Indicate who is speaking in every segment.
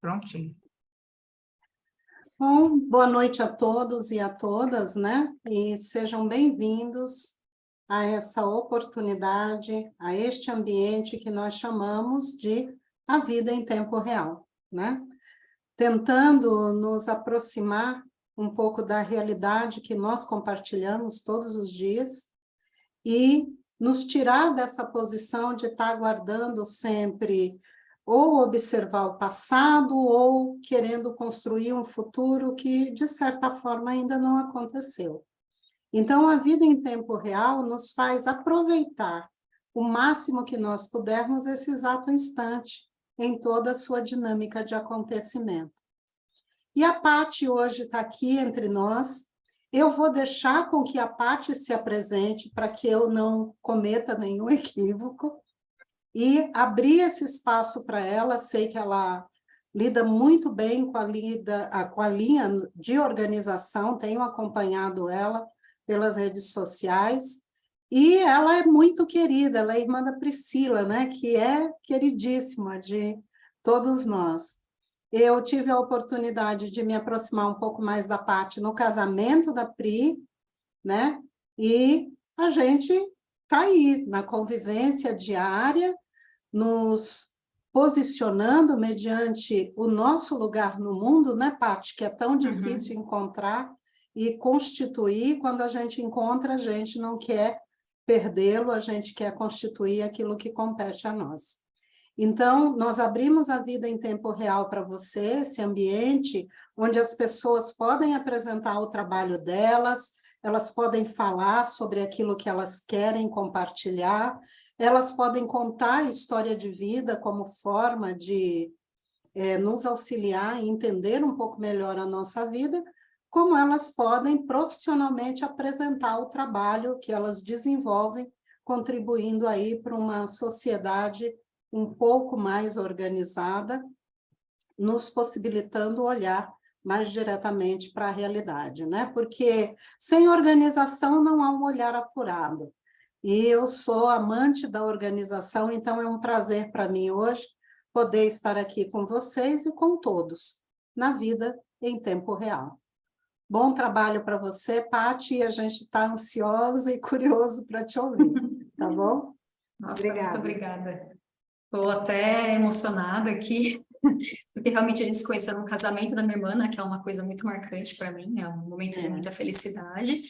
Speaker 1: Prontinho.
Speaker 2: Bom, boa noite a todos e a todas, né? E sejam bem-vindos a essa oportunidade, a este ambiente que nós chamamos de a vida em tempo real, né? Tentando nos aproximar um pouco da realidade que nós compartilhamos todos os dias e nos tirar dessa posição de estar aguardando sempre ou observar o passado ou querendo construir um futuro que, de certa forma, ainda não aconteceu. Então, a vida em tempo real nos faz aproveitar o máximo que nós pudermos esse exato instante, em toda a sua dinâmica de acontecimento. E a Paty hoje está aqui entre nós. Eu vou deixar com que a Paty se apresente para que eu não cometa nenhum equívoco e abrir esse espaço para ela. Sei que ela lida muito bem com a linha de organização, tenho acompanhado ela pelas redes sociais, e ela é muito querida, ela é irmã da Priscila, né, que é queridíssima de todos nós. Eu tive a oportunidade de me aproximar um pouco mais da Paty no casamento da Pri, né, e a gente está aí, na convivência diária, nos posicionando mediante o nosso lugar no mundo, né, Paty, que é tão difícil encontrar e constituir. Quando a gente encontra, a gente não quer perdê-lo, a gente quer constituir aquilo que compete a nós. Então, nós abrimos a vida em tempo real para você, esse ambiente onde as pessoas podem apresentar o trabalho delas, elas podem falar sobre aquilo que elas querem compartilhar, elas podem contar a história de vida como forma de nos auxiliar e entender um pouco melhor a nossa vida, como elas podem profissionalmente apresentar o trabalho que elas desenvolvem, contribuindo aí para uma sociedade um pouco mais organizada, nos possibilitando olhar mais diretamente para a realidade, né? Porque sem organização não há um olhar apurado. E eu sou amante da organização, então é um prazer para mim hoje poder estar aqui com vocês e com todos, na vida em tempo real. Bom trabalho para você, Paty, e a gente está ansiosa e curioso para te ouvir, tá bom?
Speaker 3: Nossa,
Speaker 2: Obrigada.
Speaker 3: muito obrigada. Estou até emocionada aqui, porque realmente a gente se conheceu no casamento da minha irmã, né, que é uma coisa muito marcante para mim, é um momento de muita felicidade.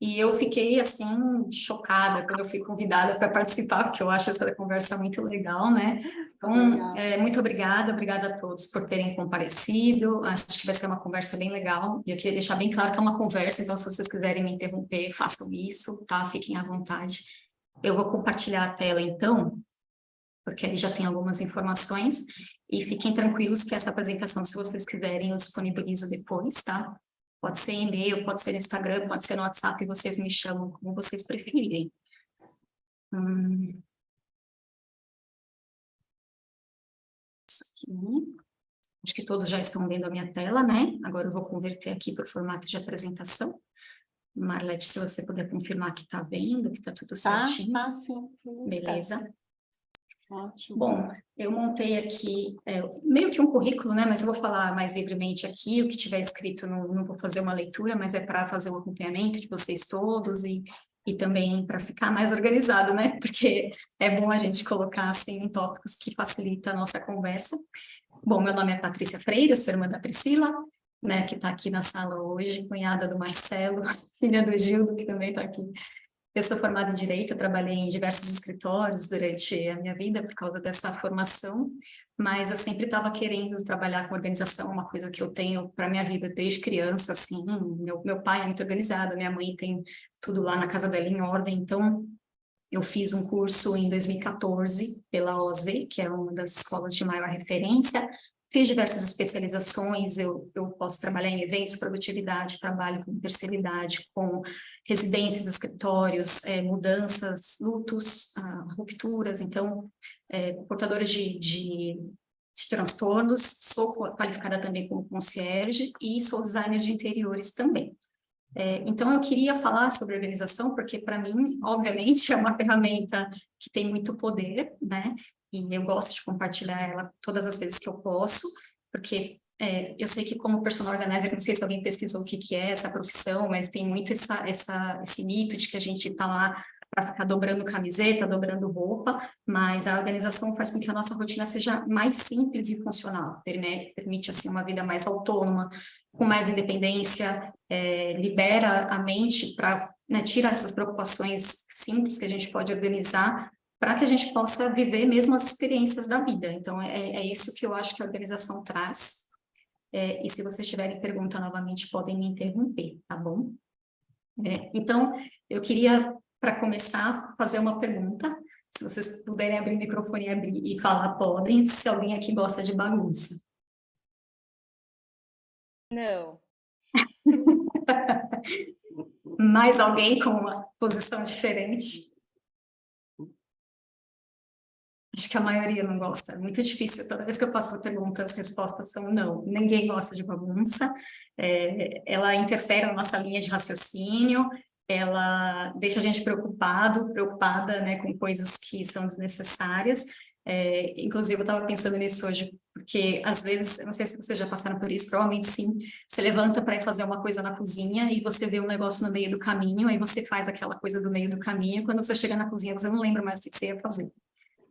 Speaker 3: E eu fiquei, assim, chocada quando eu fui convidada para participar, porque eu acho essa conversa muito legal, né? Então, muito obrigada a todos por terem comparecido. Acho que vai ser uma conversa bem legal. E eu queria deixar bem claro que é uma conversa, então se vocês quiserem me interromper, façam isso, tá? Fiquem à vontade. Eu vou compartilhar a tela, então, porque ali já tem algumas informações. E fiquem tranquilos que essa apresentação, se vocês quiserem, eu disponibilizo depois, tá? Pode ser e-mail, pode ser no Instagram, pode ser no WhatsApp, vocês me chamam como vocês preferirem. Isso aqui. Acho que todos já estão vendo a minha tela, né? Agora eu vou converter aqui para o formato de apresentação. Marlete, se você puder confirmar que está vendo, que está tudo certinho.
Speaker 2: Tá sim.
Speaker 3: Beleza.
Speaker 2: Certo. Ótimo.
Speaker 3: Bom, eu montei aqui meio que um currículo, né? Mas eu vou falar mais livremente aqui, o que tiver escrito não vou fazer uma leitura, mas é para fazer um acompanhamento de vocês todos e também para ficar mais organizado, né? Porque é bom a gente colocar assim em tópicos que facilita a nossa conversa. Bom, meu nome é Patrícia Freire, eu sou irmã da Priscila, né? Que está aqui na sala hoje, cunhada do Marcelo, filha do Gildo, que também está aqui. Eu sou formada em Direito, eu trabalhei em diversos escritórios durante a minha vida por causa dessa formação, mas eu sempre estava querendo trabalhar com organização, uma coisa que eu tenho para minha vida desde criança, assim, meu pai é muito organizado, minha mãe tem tudo lá na casa dela em ordem, então eu fiz um curso em 2014 pela OZ, que é uma das escolas de maior referência. Fiz diversas especializações, eu posso trabalhar em eventos, produtividade, trabalho com terceira idade, com residências, escritórios, mudanças, lutos, rupturas, então, portadores de transtornos, sou qualificada também como concierge e sou designer de interiores também. Então, eu queria falar sobre organização, porque para mim, obviamente, é uma ferramenta que tem muito poder, né? E eu gosto de compartilhar ela todas as vezes que eu posso, porque eu sei que como personal organizer, não sei se alguém pesquisou o que que é essa profissão, mas tem muito esse mito de que a gente está lá para ficar dobrando camiseta, dobrando roupa, mas a organização faz com que a nossa rotina seja mais simples e funcional, permite assim uma vida mais autônoma, com mais independência, libera a mente para, né, tirar essas preocupações simples que a gente pode organizar para que a gente possa viver mesmo as experiências da vida. Então, é isso que eu acho que a organização traz. E se vocês tiverem pergunta novamente, podem me interromper, tá bom? Então, eu queria, para começar, fazer uma pergunta. Se vocês puderem abrir o microfone e falar, podem. Se alguém aqui gosta de bagunça.
Speaker 1: Não.
Speaker 3: Mais alguém com uma posição diferente? Acho que a maioria não gosta, é muito difícil. Toda vez que eu faço a pergunta, as respostas são não. Ninguém gosta de bagunça. Ela interfere na nossa linha de raciocínio, ela deixa a gente preocupada, né, com coisas que são desnecessárias. Inclusive, eu estava pensando nisso hoje, porque às vezes, eu não sei se vocês já passaram por isso, provavelmente sim, você levanta para ir fazer uma coisa na cozinha e você vê um negócio no meio do caminho, aí você faz aquela coisa do meio do caminho, e quando você chega na cozinha, você não lembra mais o que você ia fazer.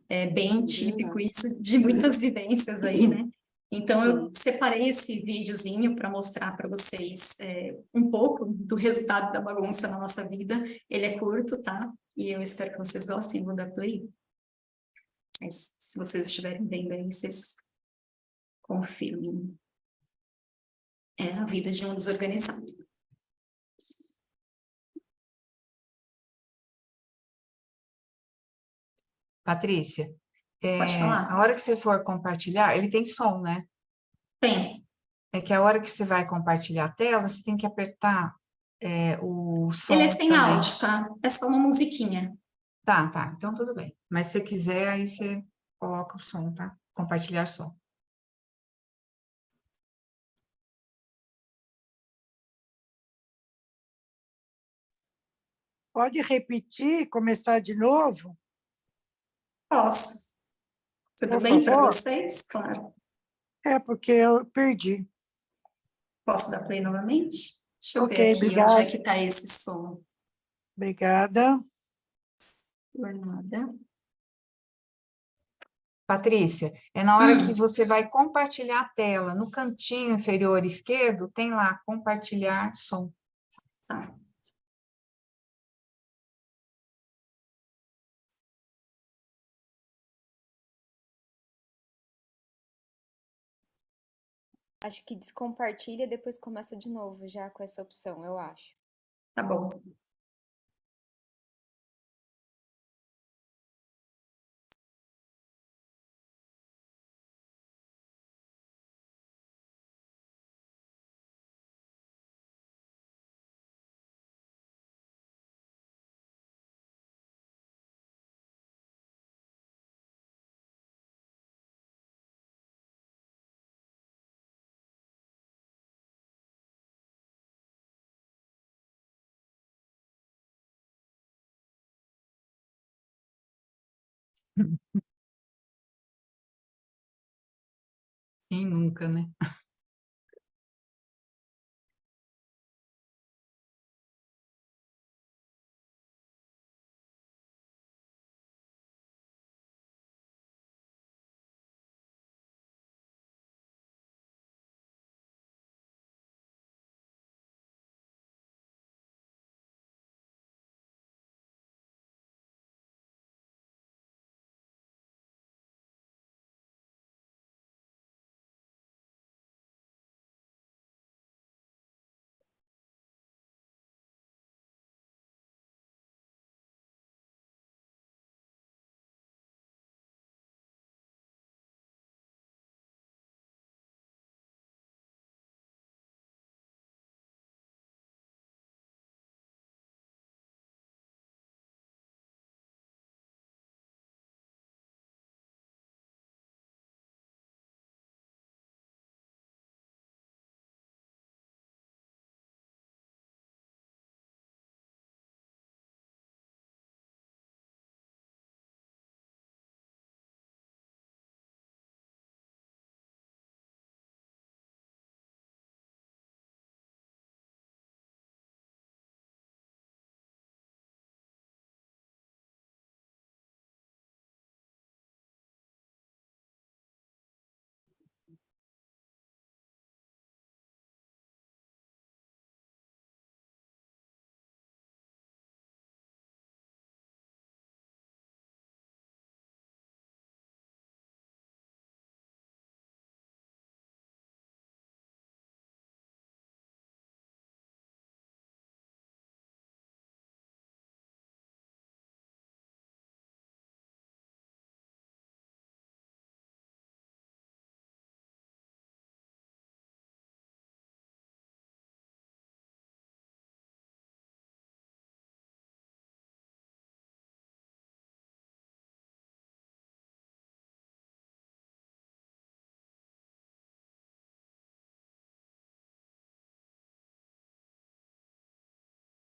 Speaker 3: É bem típico isso de muitas vivências aí, né? Então, eu separei esse videozinho para mostrar para vocês um pouco do resultado da bagunça na nossa vida. Ele é curto, tá? E eu espero que vocês gostem, vou dar play. Mas, se vocês estiverem vendo aí, vocês confirmem. É a vida de um desorganizado.
Speaker 4: Patrícia,
Speaker 3: Pode falar?
Speaker 4: a hora que você for compartilhar, ele tem som, né?
Speaker 3: Tem.
Speaker 4: É que a hora que você vai compartilhar a tela, você tem que apertar o som
Speaker 3: Ele é sem
Speaker 4: também.
Speaker 3: áudio, tá? É só uma musiquinha.
Speaker 4: Tá, então tudo bem. Mas se você quiser, aí você coloca o som, tá? Compartilhar som.
Speaker 5: Pode repetir, começar de novo?
Speaker 3: Posso. Tudo
Speaker 5: Por
Speaker 3: bem para
Speaker 5: favor?
Speaker 3: vocês? Claro.
Speaker 5: É, porque eu perdi.
Speaker 3: Posso dar play novamente? Deixa eu ver
Speaker 5: Ok,
Speaker 3: aqui onde é
Speaker 5: obrigada.
Speaker 3: que está esse som.
Speaker 5: Obrigada.
Speaker 3: Jornada.
Speaker 4: Patrícia, é na hora que você vai compartilhar a tela, no cantinho inferior esquerdo, tem lá, compartilhar som.
Speaker 3: Tá.
Speaker 1: Acho que descompartilha e depois começa de novo já com essa opção, eu acho.
Speaker 3: Tá bom.
Speaker 4: Quem nunca, né?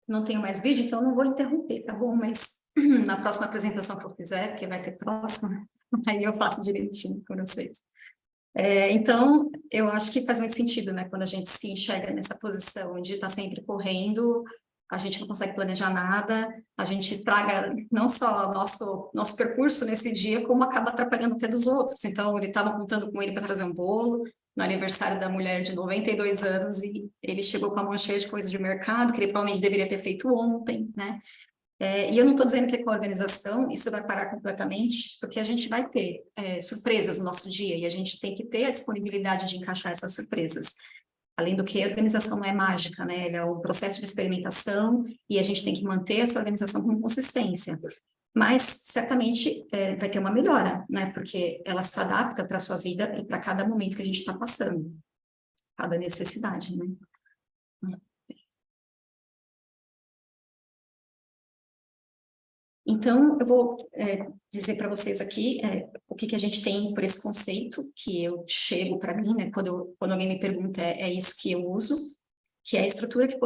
Speaker 3: não tenho mais vídeo, então eu não vou interromper, tá bom? Mas na próxima apresentação que eu fizer, porque vai ter próxima, aí eu faço direitinho com vocês. Então, eu acho que faz muito sentido, né? Quando a gente se enxerga nessa posição de estar sempre correndo, a gente não consegue planejar nada, a gente estraga não só nosso percurso nesse dia, como acaba atrapalhando até dos outros. Então, ele estava contando com ele para trazer um bolo no aniversário da mulher de 92 anos e ele chegou com a mão cheia de coisa de mercado, que ele provavelmente deveria ter feito ontem, né? E eu não estou dizendo que com a organização isso vai parar completamente, porque a gente vai ter surpresas no nosso dia e a gente tem que ter a disponibilidade de encaixar essas surpresas. Além do que, a organização não é mágica, né? Ela é um processo de experimentação e a gente tem que manter essa organização com consistência. Mas, certamente, vai ter uma melhora, né? Porque ela se adapta para a sua vida e para cada momento que a gente está passando. Cada necessidade, né? Então, eu vou dizer para vocês aqui o que a gente tem por esse conceito, que eu chego para mim, né, quando alguém me pergunta, é isso que eu uso, que é a estrutura que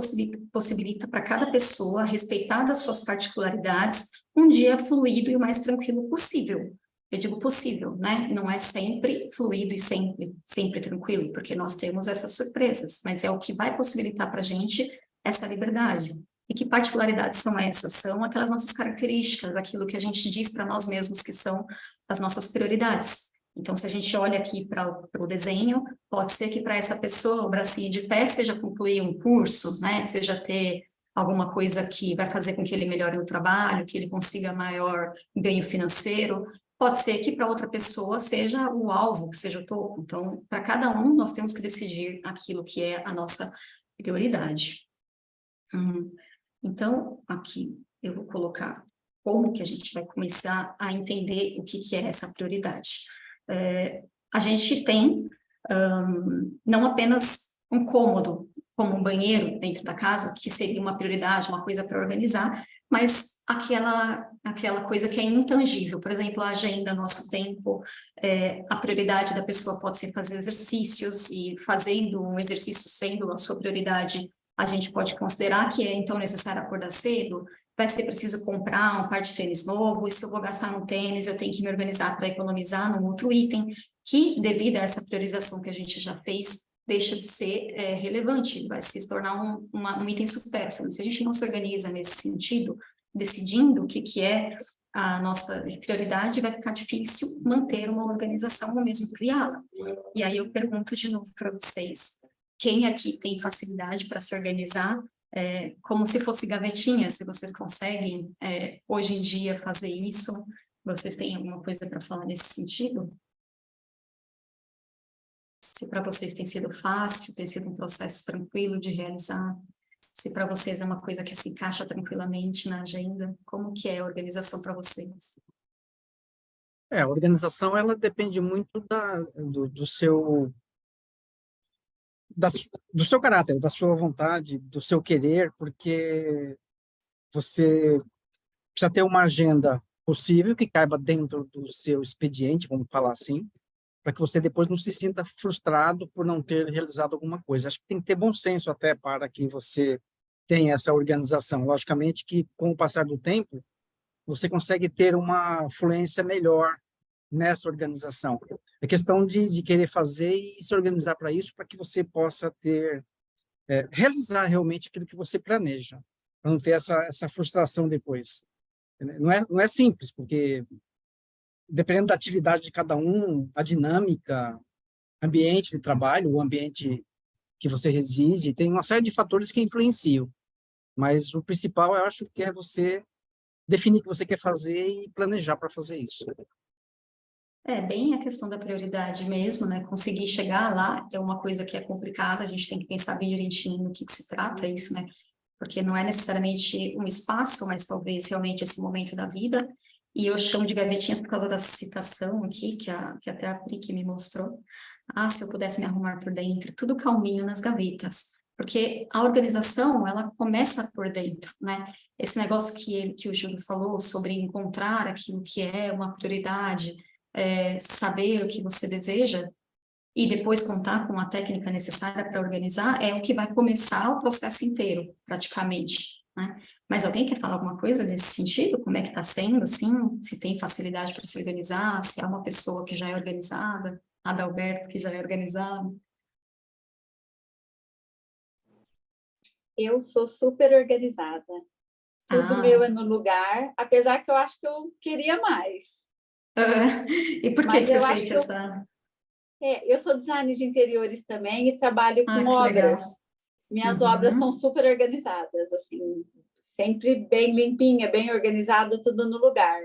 Speaker 3: possibilita para cada pessoa, respeitar das suas particularidades, um dia fluido e o mais tranquilo possível. Eu digo possível, né? Não é sempre fluido e sempre tranquilo, porque nós temos essas surpresas, mas é o que vai possibilitar para a gente essa liberdade. E que particularidades são essas? São aquelas nossas características, aquilo que a gente diz para nós mesmos que são as nossas prioridades. Então, se a gente olha aqui para o desenho, pode ser que para essa pessoa o bracinho de pé seja concluir um curso, né? Seja ter alguma coisa que vai fazer com que ele melhore no trabalho, que ele consiga maior ganho financeiro. Pode ser que para outra pessoa seja o alvo, que seja o topo. Então, para cada um, nós temos que decidir aquilo que é a nossa prioridade. Então, aqui eu vou colocar como que a gente vai começar a entender o que é essa prioridade. A gente tem não apenas um cômodo, como um banheiro dentro da casa, que seria uma prioridade, uma coisa para organizar, mas aquela coisa que é intangível, por exemplo, a agenda, nosso tempo, a prioridade da pessoa pode ser fazer exercícios, e fazendo um exercício sendo a sua prioridade, a gente pode considerar que é então necessário acordar cedo, vai ser preciso comprar um par de tênis novo, e se eu vou gastar no tênis, eu tenho que me organizar para economizar num outro item, que devido a essa priorização que a gente já fez, deixa de ser relevante, vai se tornar um item supérfluo. Se a gente não se organiza nesse sentido, decidindo o que é a nossa prioridade, vai ficar difícil manter uma organização ou mesmo criá-la. E aí eu pergunto de novo para vocês, quem aqui tem facilidade para se organizar, como se fosse gavetinha, se vocês conseguem hoje em dia fazer isso? Vocês têm alguma coisa para falar nesse sentido? Se para vocês tem sido fácil, tem sido um processo tranquilo de realizar, se para vocês é uma coisa que se encaixa tranquilamente na agenda, como que é a organização para vocês?
Speaker 6: A organização, ela depende muito do seu caráter, da sua vontade, do seu querer, porque você precisa ter uma agenda possível que caiba dentro do seu expediente, vamos falar assim, para que você depois não se sinta frustrado por não ter realizado alguma coisa. Acho que tem que ter bom senso até para que você tenha essa organização. Logicamente que, com o passar do tempo, você consegue ter uma fluência melhor nessa organização. É questão de querer fazer e se organizar para isso, para que você possa realizar realmente aquilo que você planeja, para não ter essa frustração depois. Não é simples, porque dependendo da atividade de cada um, a dinâmica, ambiente de trabalho, o ambiente que você reside, tem uma série de fatores que influenciam. Mas o principal, eu acho, que é você definir o que você quer fazer e planejar para fazer isso.
Speaker 3: Bem a questão da prioridade mesmo, né? Conseguir chegar lá é uma coisa que é complicada, a gente tem que pensar bem direitinho no que se trata isso, né? Porque não é necessariamente um espaço, mas talvez realmente esse momento da vida. E eu chamo de gavetinhas por causa da citação aqui, que até a Pri que me mostrou. Se eu pudesse me arrumar por dentro, tudo calminho nas gavetas. Porque a organização, ela começa por dentro, né? Esse negócio que o Júlio falou sobre encontrar aquilo que é uma prioridade, saber o que você deseja e depois contar com a técnica necessária para organizar, é o que vai começar o processo inteiro, praticamente, né? Mas alguém quer falar alguma coisa nesse sentido? Como é que está sendo, assim? Se tem facilidade para se organizar, se é uma pessoa que já é organizada, Adalberto que já é organizado.
Speaker 7: Eu sou super organizada. Tudo meu é no lugar, apesar que eu acho que eu queria mais.
Speaker 3: E por que
Speaker 7: Mas
Speaker 3: você
Speaker 7: eu acho
Speaker 3: sente
Speaker 7: que
Speaker 3: essa...
Speaker 7: eu sou designer de interiores também e trabalho com
Speaker 3: que
Speaker 7: obras.
Speaker 3: legal.
Speaker 7: Minhas obras são
Speaker 3: Uhum.
Speaker 7: super organizadas, assim, sempre bem limpinha, bem organizada, tudo no lugar.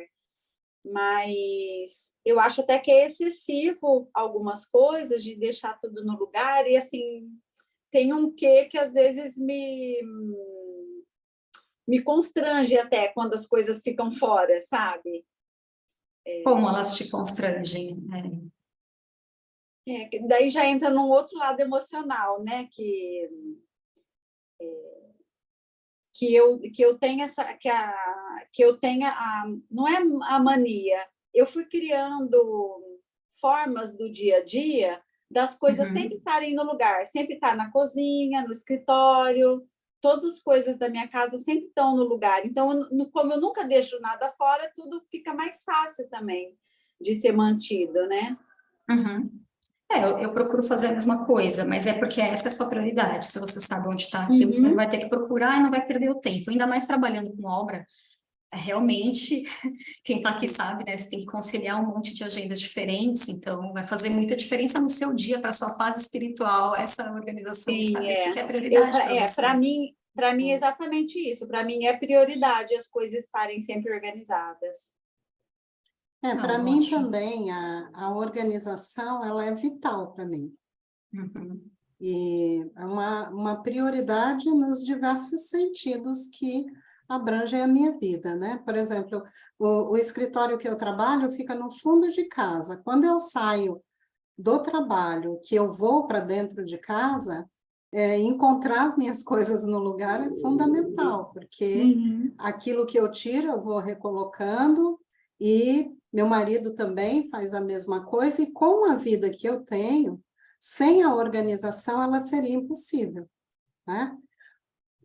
Speaker 7: Mas eu acho até que é excessivo algumas coisas de deixar tudo no lugar e, assim, tem um quê que às vezes me constrange até quando as coisas ficam fora, sabe?
Speaker 3: Como elas te constrangem?
Speaker 7: Daí já entra num outro lado emocional, né? Que eu tenha essa, que eu tenha não é a mania. Eu fui criando formas do dia a dia das coisas sempre estarem no lugar, sempre estar na cozinha, no escritório, todas as coisas da minha casa sempre estão no lugar. Então, como eu nunca deixo nada fora, tudo fica mais fácil também de ser mantido, né?
Speaker 3: Uhum. Eu procuro fazer a mesma coisa, mas é porque essa é a sua prioridade. Se você sabe onde está aquilo, você não vai ter que procurar e não vai perder o tempo. Ainda mais trabalhando com obra, realmente, quem está aqui sabe, né? Você tem que conciliar um monte de agendas diferentes, então vai fazer muita diferença no seu dia, para a sua paz espiritual, essa organização e
Speaker 7: Sim,
Speaker 3: saber o que é prioridade para você.
Speaker 7: Para mim é exatamente isso. Para mim é prioridade as coisas estarem sempre organizadas.
Speaker 2: Para mim
Speaker 3: ótimo.
Speaker 2: também, a organização, ela é vital para mim. E é uma prioridade nos diversos sentidos que abrangem a minha vida, né? Por exemplo, o escritório que eu trabalho fica no fundo de casa. Quando eu saio do trabalho, que eu vou para dentro de casa, encontrar as minhas coisas no lugar é fundamental, porque aquilo que eu tiro eu vou recolocando, e meu marido também faz a mesma coisa, e com a vida que eu tenho, sem a organização, ela seria impossível, né?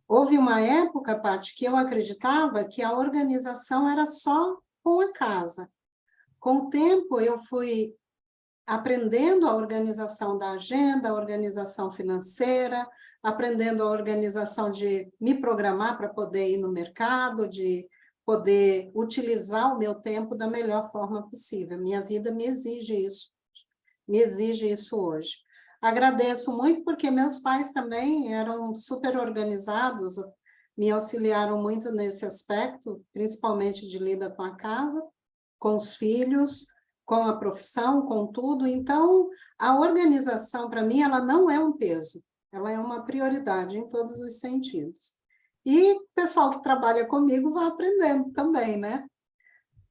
Speaker 2: Houve uma época, Paty, que eu acreditava que a organização era só com a casa. Com o tempo, eu fui aprendendo a organização da agenda, a organização financeira, aprendendo a organização de me programar para poder ir no mercado, de poder utilizar o meu tempo da melhor forma possível. Minha vida me exige isso hoje. Agradeço muito porque meus pais também eram super organizados, me auxiliaram muito nesse aspecto, principalmente de lida com a casa, com os filhos, com a profissão, com tudo. Então, a organização, para mim, ela não é um peso, ela é uma prioridade em todos os sentidos. E o pessoal que trabalha comigo vai aprendendo também, né?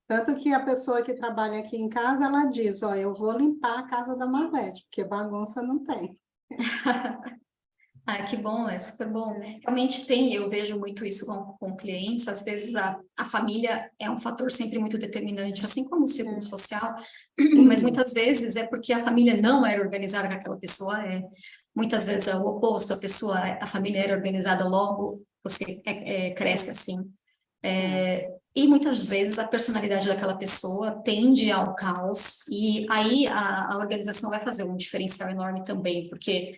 Speaker 2: Tanto que a pessoa que trabalha aqui em casa, ela diz, eu vou limpar a casa da Marlete, porque bagunça não tem.
Speaker 3: Que bom, é super bom. Realmente tem, eu vejo muito isso com clientes, às vezes a família é um fator sempre muito determinante, assim como o círculo social, mas muitas vezes é porque a família não era organizada com aquela pessoa, muitas vezes é o oposto, a família era organizada, logo você cresce assim. E muitas vezes a personalidade daquela pessoa tende ao caos, e aí a organização vai fazer um diferencial enorme também, porque,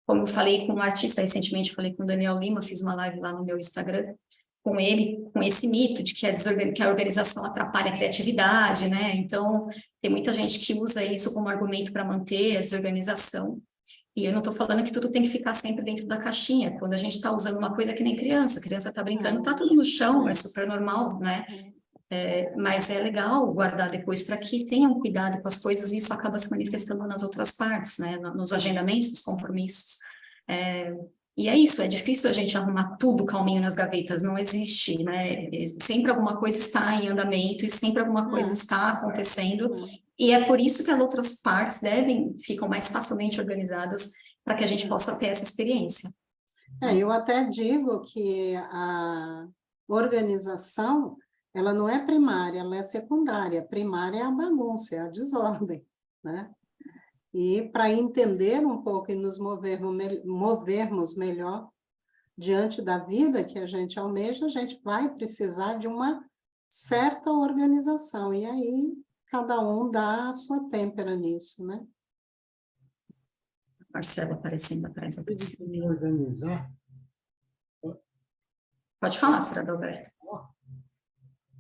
Speaker 3: como eu falei com um artista recentemente, falei com o Daniel Lima, fiz uma live lá no meu Instagram com ele, com esse mito de que a organização atrapalha a criatividade, né? Então, tem muita gente que usa isso como argumento para manter a desorganização. E eu não estou falando que tudo tem que ficar sempre dentro da caixinha. Quando a gente está usando uma coisa que nem criança, a criança está brincando, está tudo no chão, é super normal, né? Mas é legal guardar depois para que tenham cuidado com as coisas, e isso acaba se manifestando nas outras partes, né? Nos agendamentos, nos compromissos. E é isso, é difícil a gente arrumar tudo calminho nas gavetas, não existe, né? Sempre alguma coisa está em andamento e sempre alguma coisa está acontecendo, e é por isso que as outras partes ficam mais facilmente organizadas para que a gente possa ter essa experiência.
Speaker 2: Eu até digo que a organização, ela não é primária, ela é secundária. Primária é a bagunça, é a desordem, né? E para entender um pouco e nos movermos melhor diante da vida que a gente almeja, a gente vai precisar de uma certa organização, e aí cada um dá a sua têmpera nisso, né?
Speaker 3: Marcelo aparecendo atrás da
Speaker 8: Tive
Speaker 3: Priscila.
Speaker 8: que me organizar.
Speaker 3: Pode falar, senhor Adalberto.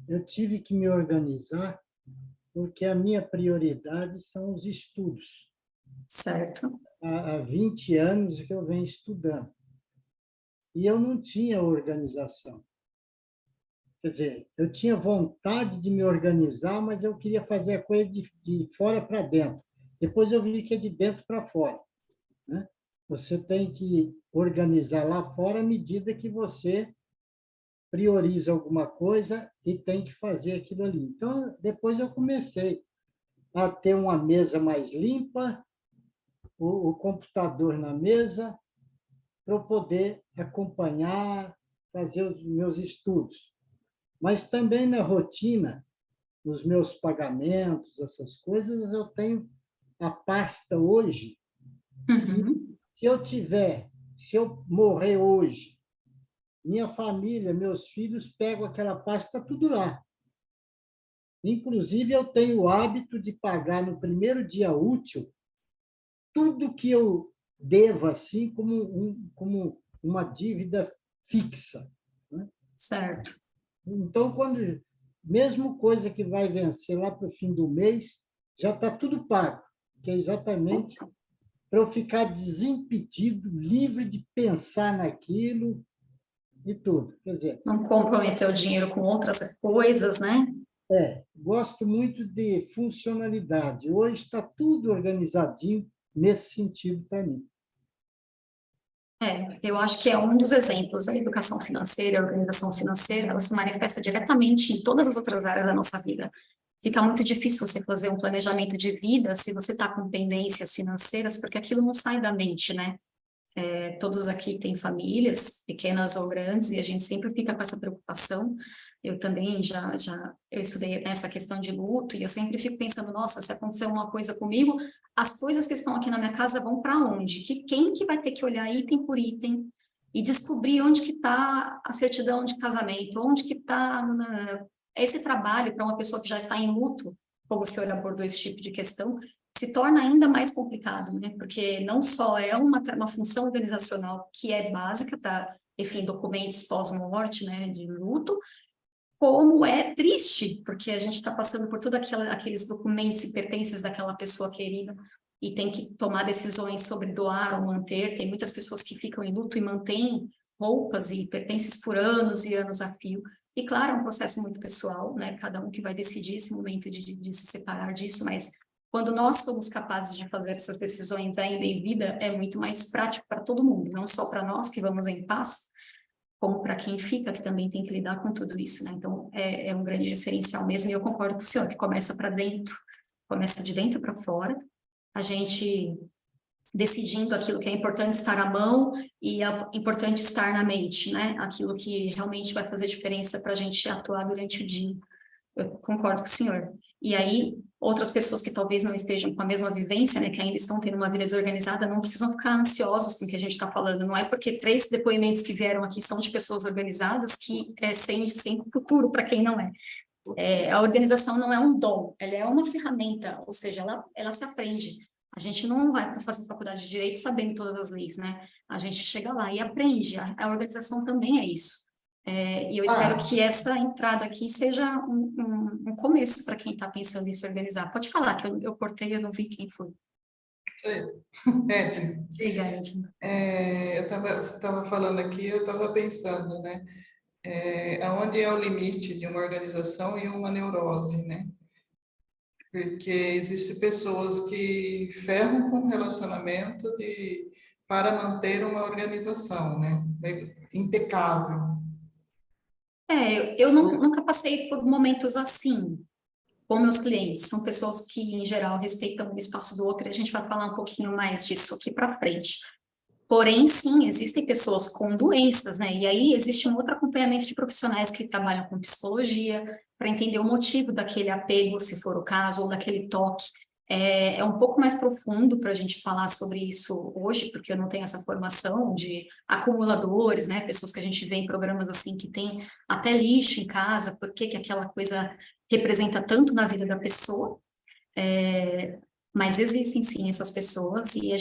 Speaker 8: Eu tive que me organizar porque a minha prioridade são os estudos.
Speaker 3: Certo.
Speaker 8: Há 20 anos que eu venho estudando. E eu não tinha organização. Quer dizer, eu tinha vontade de me organizar, mas eu queria fazer a coisa de fora para dentro. Depois eu vi que é de dentro para fora, né? Você tem que organizar lá fora à medida que você prioriza alguma coisa e tem que fazer aquilo ali. Então, depois eu comecei a ter uma mesa mais limpa, o computador na mesa, para eu poder acompanhar, fazer os meus estudos. Mas também na rotina, nos meus pagamentos, essas coisas, eu tenho a pasta hoje.
Speaker 3: Uhum.
Speaker 8: Se eu morrer hoje, minha família, meus filhos pegam aquela pasta tudo lá. Inclusive, eu tenho o hábito de pagar no primeiro dia útil tudo que eu devo, assim, como uma dívida fixa, né?
Speaker 3: Certo.
Speaker 8: Então, mesmo coisa que vai vencer lá para o fim do mês, já está tudo pago, que é exatamente para eu ficar desimpedido, livre de pensar naquilo e tudo. Quer dizer,
Speaker 3: Não comprometer o dinheiro com outras coisas, né?
Speaker 8: gosto muito de funcionalidade. Hoje está tudo organizadinho nesse sentido para mim.
Speaker 3: Eu acho que é um dos exemplos. A educação financeira, a organização financeira, ela se manifesta diretamente em todas as outras áreas da nossa vida. Fica muito difícil você fazer um planejamento de vida se você está com pendências financeiras, porque aquilo não sai da mente, né? Todos aqui têm famílias, pequenas ou grandes, e a gente sempre fica com essa preocupação. Eu também eu estudei nessa questão de luto, e eu sempre fico pensando, nossa, se acontecer uma coisa comigo, as coisas que estão aqui na minha casa vão para onde? Quem que vai ter que olhar item por item e descobrir onde que está a certidão de casamento, onde que está esse trabalho para uma pessoa que já está em luto, como o senhor abordou esse tipo de questão, se torna ainda mais complicado, né? Porque não só é uma função organizacional que é básica para, enfim, documentos pós-morte, né, de luto, como é triste, porque a gente está passando por todos aqueles documentos e pertences daquela pessoa querida e tem que tomar decisões sobre doar ou manter. Tem muitas pessoas que ficam em luto e mantêm roupas e pertences por anos e anos a fio. E, claro, é um processo muito pessoal, né? Cada um que vai decidir esse momento de se separar disso, mas quando nós somos capazes de fazer essas decisões ainda em vida, é muito mais prático para todo mundo, não só para nós que vamos em paz, como para quem fica, que também tem que lidar com tudo isso, né? Então, é um grande diferencial mesmo, e eu concordo com o senhor, que começa para dentro, começa de dentro para fora, a gente decidindo aquilo que é importante estar à mão e é importante estar na mente, né? Aquilo que realmente vai fazer diferença para a gente atuar durante o dia. Eu concordo com o senhor. E aí, outras pessoas que talvez não estejam com a mesma vivência, né, que ainda estão tendo uma vida desorganizada, não precisam ficar ansiosos com o que a gente está falando. Não é porque 3 depoimentos que vieram aqui são de pessoas organizadas que sem futuro para quem não é. A organização não é um dom, ela é uma ferramenta, ou seja, ela se aprende. A gente não vai para fazer faculdade de Direito sabendo todas as leis, né? A gente chega lá e aprende. A organização também é isso. E eu espero que essa entrada aqui seja um começo para quem está pensando em se organizar. Pode falar, que eu cortei, eu não vi quem foi.
Speaker 9: Edna,
Speaker 3: Diga, Edna.
Speaker 9: você estava falando aqui, eu estava pensando, né? Aonde é o limite de uma organização e uma neurose, né? Porque existem pessoas que ferram com o relacionamento para manter uma organização, né? Impecável.
Speaker 3: Eu nunca passei por momentos assim com meus clientes. São pessoas que, em geral, respeitam o espaço do outro, e a gente vai falar um pouquinho mais disso aqui para frente. Porém, sim, existem pessoas com doenças, né? E aí existe um outro acompanhamento de profissionais que trabalham com psicologia para entender o motivo daquele apego, se for o caso, ou daquele toque. É um pouco mais profundo para a gente falar sobre isso hoje, porque eu não tenho essa formação de acumuladores, né? Pessoas que a gente vê em programas assim que tem até lixo em casa, por que que aquela coisa representa tanto na vida da pessoa. Mas existem sim essas pessoas e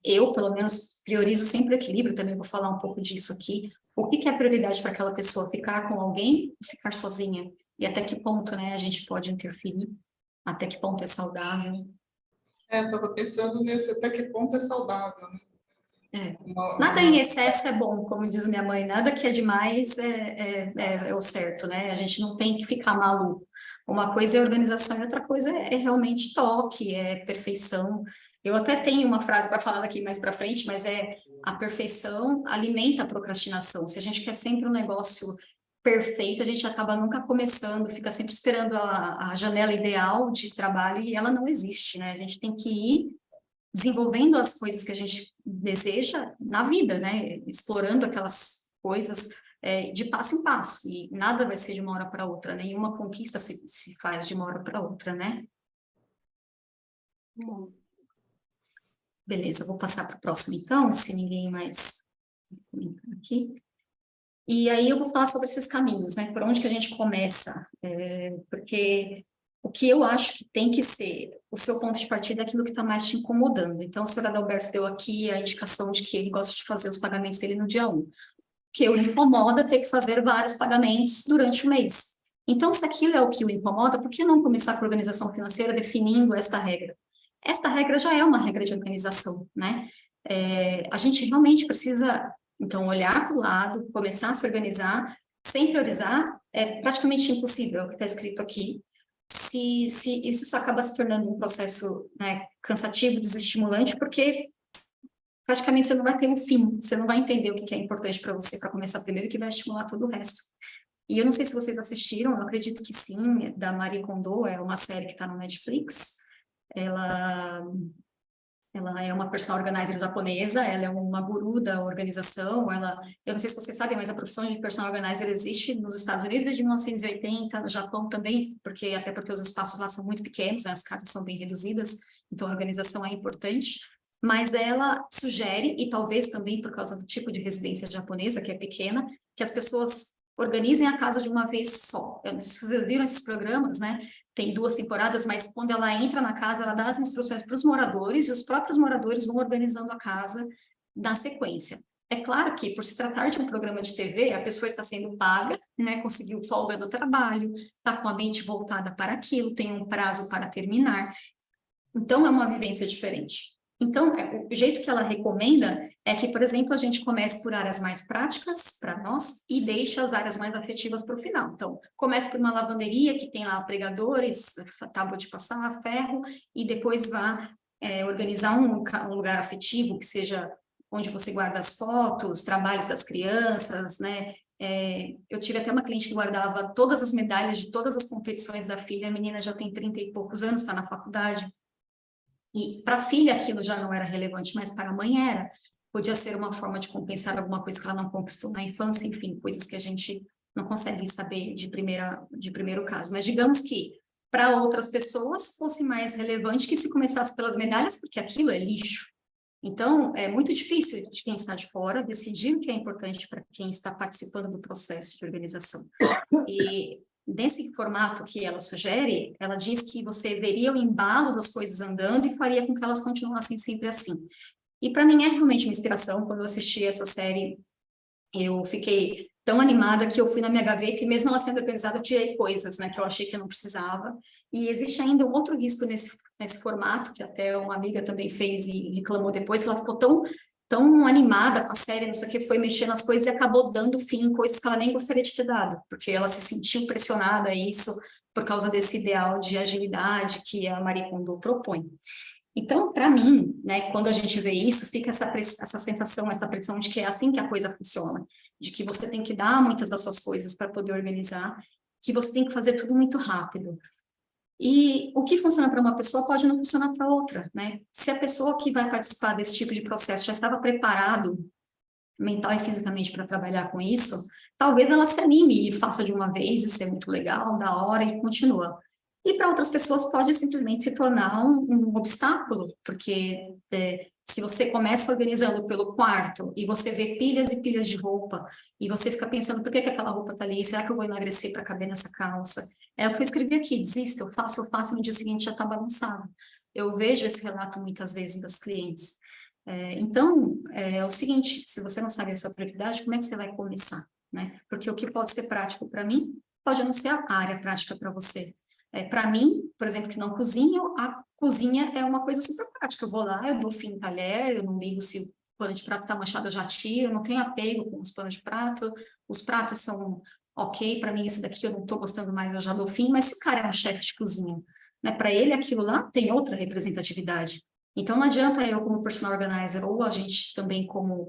Speaker 3: eu pelo menos priorizo sempre o equilíbrio, também vou falar um pouco disso aqui. O que que é prioridade para aquela pessoa? Ficar com alguém ou ficar sozinha? E até que ponto, né, a gente pode interferir? Até que ponto é saudável?
Speaker 9: Estava pensando nesse, até que ponto é saudável, né?
Speaker 3: Nada em excesso é bom, como diz minha mãe, nada que é demais é o certo, né? A gente não tem que ficar maluco. Uma coisa é organização e outra coisa é realmente toque, é perfeição. Eu até tenho uma frase para falar daqui mais para frente, mas a perfeição alimenta a procrastinação. Se a gente quer sempre um negócio perfeito, a gente acaba nunca começando, fica sempre esperando a janela ideal de trabalho e ela não existe, né? A gente tem que ir desenvolvendo as coisas que a gente deseja na vida, né? Explorando aquelas coisas de passo em passo, e nada vai ser de uma hora para outra, nenhuma conquista se faz de uma hora para outra, né? Beleza, vou passar para o próximo então, se ninguém mais aqui. E aí eu vou falar sobre esses caminhos, né? Por onde que a gente começa? Porque o que eu acho que tem que ser o seu ponto de partida é aquilo que está mais te incomodando. Então, o senhor Adalberto deu aqui a indicação de que ele gosta de fazer os pagamentos dele no dia 1. Que o incomoda ter que fazer vários pagamentos durante o mês. Então, se aquilo é o que o incomoda, por que não começar com a organização financeira definindo esta regra? Esta regra já é uma regra de organização, né? A gente realmente precisa, então, olhar para o lado, começar a se organizar, sem priorizar, é praticamente impossível, é o que está escrito aqui. Se isso acaba se tornando um processo, né, cansativo, desestimulante, porque praticamente você não vai ter um fim, você não vai entender o que é importante para você para começar primeiro, que vai estimular todo o resto. E eu não sei se vocês assistiram, eu acredito que sim, da Marie Kondo, é uma série que está no Netflix. Ela é uma personal organizer japonesa, ela é uma guru da organização, eu não sei se vocês sabem, mas a profissão de personal organizer existe nos Estados Unidos desde 1980, no Japão também, até porque os espaços lá são muito pequenos, né, as casas são bem reduzidas, então a organização é importante, mas ela sugere, e talvez também por causa do tipo de residência japonesa, que é pequena, que as pessoas organizem a casa de uma vez só. Vocês viram esses programas, né? Tem 2 temporadas, mas quando ela entra na casa, ela dá as instruções para os moradores, e os próprios moradores vão organizando a casa na sequência. É claro que, por se tratar de um programa de TV, a pessoa está sendo paga, né, conseguiu folga do trabalho, está com a mente voltada para aquilo, tem um prazo para terminar. Então, é uma vivência diferente. Então, o jeito que ela recomenda é que, por exemplo, a gente comece por áreas mais práticas para nós e deixe as áreas mais afetivas para o final. Então, comece por uma lavanderia que tem lá pregadores, tábua de passar, ferro, e depois vá organizar um lugar afetivo, que seja onde você guarda as fotos, trabalhos das crianças, né? Eu tive até uma cliente que guardava todas as medalhas de todas as competições da filha, a menina já tem 30 e poucos anos, está na faculdade. E para a filha aquilo já não era relevante, mas para a mãe era. Podia ser uma forma de compensar alguma coisa que ela não conquistou na infância, enfim, coisas que a gente não consegue saber de primeiro caso. Mas digamos que para outras pessoas fosse mais relevante que se começasse pelas medalhas, porque aquilo é lixo. Então, é muito difícil de quem está de fora decidir o que é importante para quem está participando do processo de organização. E nesse formato que ela sugere, ela diz que você veria o embalo das coisas andando e faria com que elas continuassem sempre assim. E para mim é realmente uma inspiração. Quando eu assisti essa série, eu fiquei tão animada que eu fui na minha gaveta e mesmo ela sendo organizada, eu tirei coisas, né, que eu achei que eu não precisava. E existe ainda um outro risco nesse formato, que até uma amiga também fez e reclamou depois, que ela ficou tão animada com a série, não sei o que, foi mexendo nas coisas e acabou dando fim em coisas que ela nem gostaria de ter dado, porque ela se sentiu pressionada a isso por causa desse ideal de agilidade que a Marie Kondo propõe. Então, para mim, né, quando a gente vê isso, fica essa sensação, essa pressão de que é assim que a coisa funciona, de que você tem que dar muitas das suas coisas para poder organizar, que você tem que fazer tudo muito rápido. E o que funciona para uma pessoa pode não funcionar para outra, né? Se a pessoa que vai participar desse tipo de processo já estava preparado mental e fisicamente para trabalhar com isso, talvez ela se anime e faça de uma vez, isso é muito legal, da hora, e continua. E para outras pessoas pode simplesmente se tornar um obstáculo, porque se você começa organizando pelo quarto e você vê pilhas e pilhas de roupa, e você fica pensando, por que aquela roupa está ali? Será que eu vou emagrecer para caber nessa calça? É o que eu escrevi aqui, desisto, eu faço, no dia seguinte já está bagunçado. Eu vejo esse relato muitas vezes das clientes. Então, é o seguinte, se você não sabe a sua prioridade, como é que você vai começar? Né? Porque o que pode ser prático para mim, pode não ser a área prática para você. Para mim, por exemplo, que não cozinho, a cozinha é uma coisa super prática. Eu vou lá, eu dou fim no talher, eu não ligo se o pano de prato está manchado, eu já tiro, eu não tenho apego com os panos de prato, os pratos são ok, para mim esse daqui eu não estou gostando mais, eu já dou fim, mas se o cara é um chefe de cozinha, né, para ele aquilo lá tem outra representatividade. Então não adianta eu como personal organizer, ou a gente também como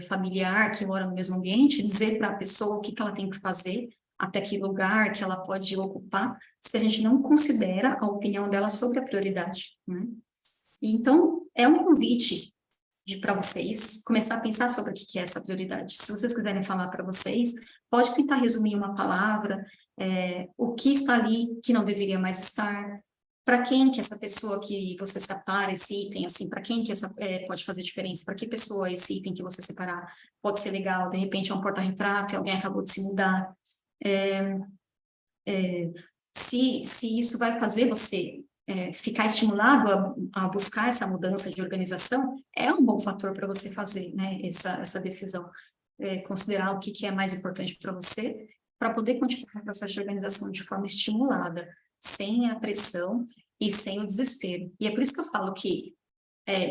Speaker 3: familiar que mora no mesmo ambiente, dizer para a pessoa o que ela tem que fazer, até que lugar que ela pode ocupar, se a gente não considera a opinião dela sobre a prioridade, né? Então, é um convite para vocês começar a pensar sobre o que é essa prioridade. Se vocês quiserem falar para vocês, pode tentar resumir uma palavra, o que está ali que não deveria mais estar, para quem que essa pessoa que você separa esse item, assim, para quem que essa pode fazer diferença, para que pessoa esse item que você separar pode ser legal, de repente é um porta-retrato e alguém acabou de se mudar, se isso vai fazer você ficar estimulado a buscar essa mudança de organização, é um bom fator para você fazer, né, essa decisão, considerar o que é mais importante para você, para poder continuar o processo de organização de forma estimulada, sem a pressão e sem o desespero. E é por isso que eu falo que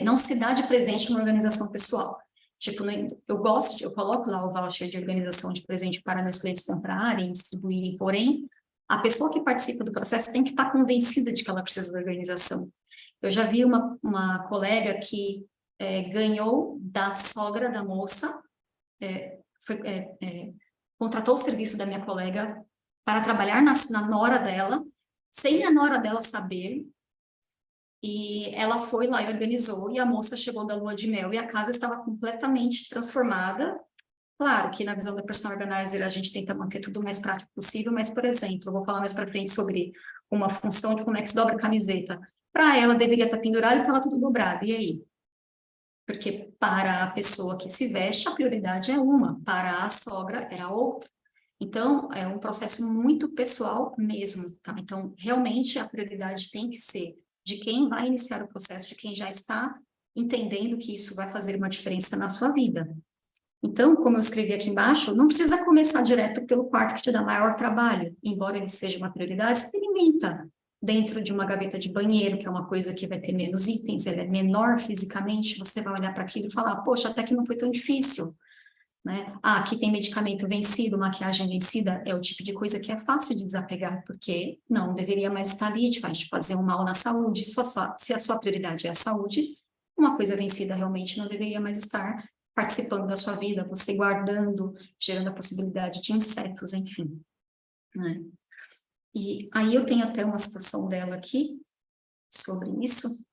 Speaker 3: não se dá de presente uma organização pessoal. Tipo, eu coloco lá o voucher de organização de presente para meus clientes comprarem, distribuírem, porém, a pessoa que participa do processo tem que estar convencida de que ela precisa da organização. Eu já vi uma colega que ganhou da sogra da moça, contratou o serviço da minha colega para trabalhar na nora dela, sem a nora dela saber, e ela foi lá e organizou, e a moça chegou da lua de mel, e a casa estava completamente transformada. Claro que na visão da personal organizer a gente tenta manter tudo o mais prático possível, mas, por exemplo, eu vou falar mais para frente sobre uma função de como é que se dobra a camiseta. Para ela, deveria estar pendurada e estava tudo dobrado, e aí? Porque para a pessoa que se veste, a prioridade é uma, para a sogra era outra. Então, é um processo muito pessoal mesmo, tá? Então, realmente, a prioridade tem que ser de quem vai iniciar o processo, de quem já está entendendo que isso vai fazer uma diferença na sua vida. Então, como eu escrevi aqui embaixo, não precisa começar direto pelo quarto que te dá maior trabalho, embora ele seja uma prioridade, experimenta dentro de uma gaveta de banheiro, que é uma coisa que vai ter menos itens, ela é menor fisicamente, você vai olhar para aquilo e falar, poxa, até que não foi tão difícil, né? Ah, aqui tem medicamento vencido, maquiagem vencida, é o tipo de coisa que é fácil de desapegar, porque não deveria mais estar ali, te faz fazer um mal na saúde, se a sua prioridade é a saúde, uma coisa vencida realmente não deveria mais estar participando da sua vida, você guardando, gerando a possibilidade de insetos, enfim, né? E aí eu tenho até uma citação dela aqui, sobre isso,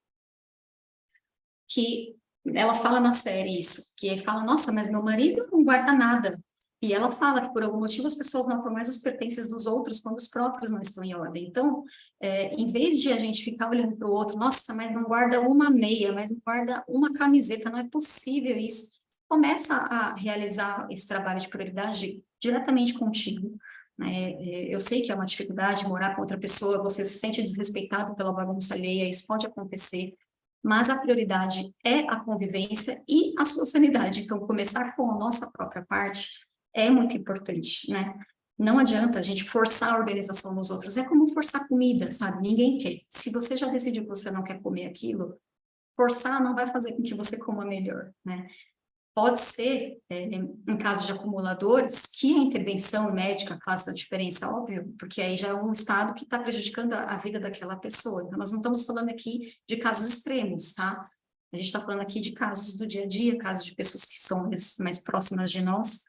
Speaker 3: que ela fala na série isso, que ele fala, nossa, mas meu marido não guarda nada. E ela fala que por algum motivo as pessoas notam mais os pertences dos outros quando os próprios não estão em ordem. Então, em vez de a gente ficar olhando para o outro, nossa, mas não guarda uma meia, mas não guarda uma camiseta, não é possível isso. Começa a realizar esse trabalho de prioridade diretamente contigo, né? Eu sei que é uma dificuldade morar com outra pessoa, você se sente desrespeitado pela bagunça alheia, isso pode acontecer, mas a prioridade é a convivência e a sua sanidade. Então, começar com a nossa própria parte é muito importante, né? Não adianta a gente forçar a organização nos outros, é como forçar comida, sabe? Ninguém quer. Se você já decidiu que você não quer comer aquilo, forçar não vai fazer com que você coma melhor, né? Pode ser, em caso de acumuladores, que a intervenção médica faça a diferença, óbvio, porque aí já é um estado que está prejudicando a vida daquela pessoa. Então, nós não estamos falando aqui de casos extremos, tá? A gente está falando aqui de casos do dia a dia, casos de pessoas que são mais próximas de nós.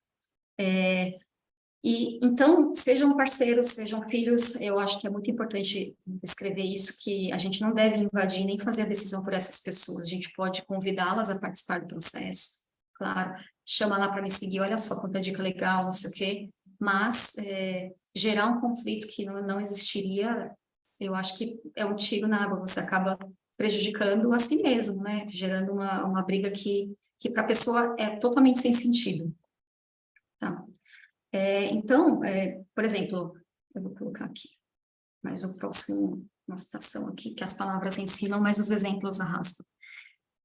Speaker 3: E então, sejam parceiros, sejam filhos, eu acho que é muito importante escrever isso, que a gente não deve invadir nem fazer a decisão por essas pessoas, a gente pode convidá-las a participar do processo, claro, chama lá para me seguir, olha só quanta dica legal, não sei o quê, mas gerar um conflito que não existiria Eu acho que é um tiro na água, você acaba prejudicando a si mesmo, né? Gerando uma briga que para a pessoa é totalmente sem sentido. Tá? Então, por exemplo, eu vou colocar aqui mais o próximo, uma citação aqui, que as palavras ensinam, mas os exemplos arrastam,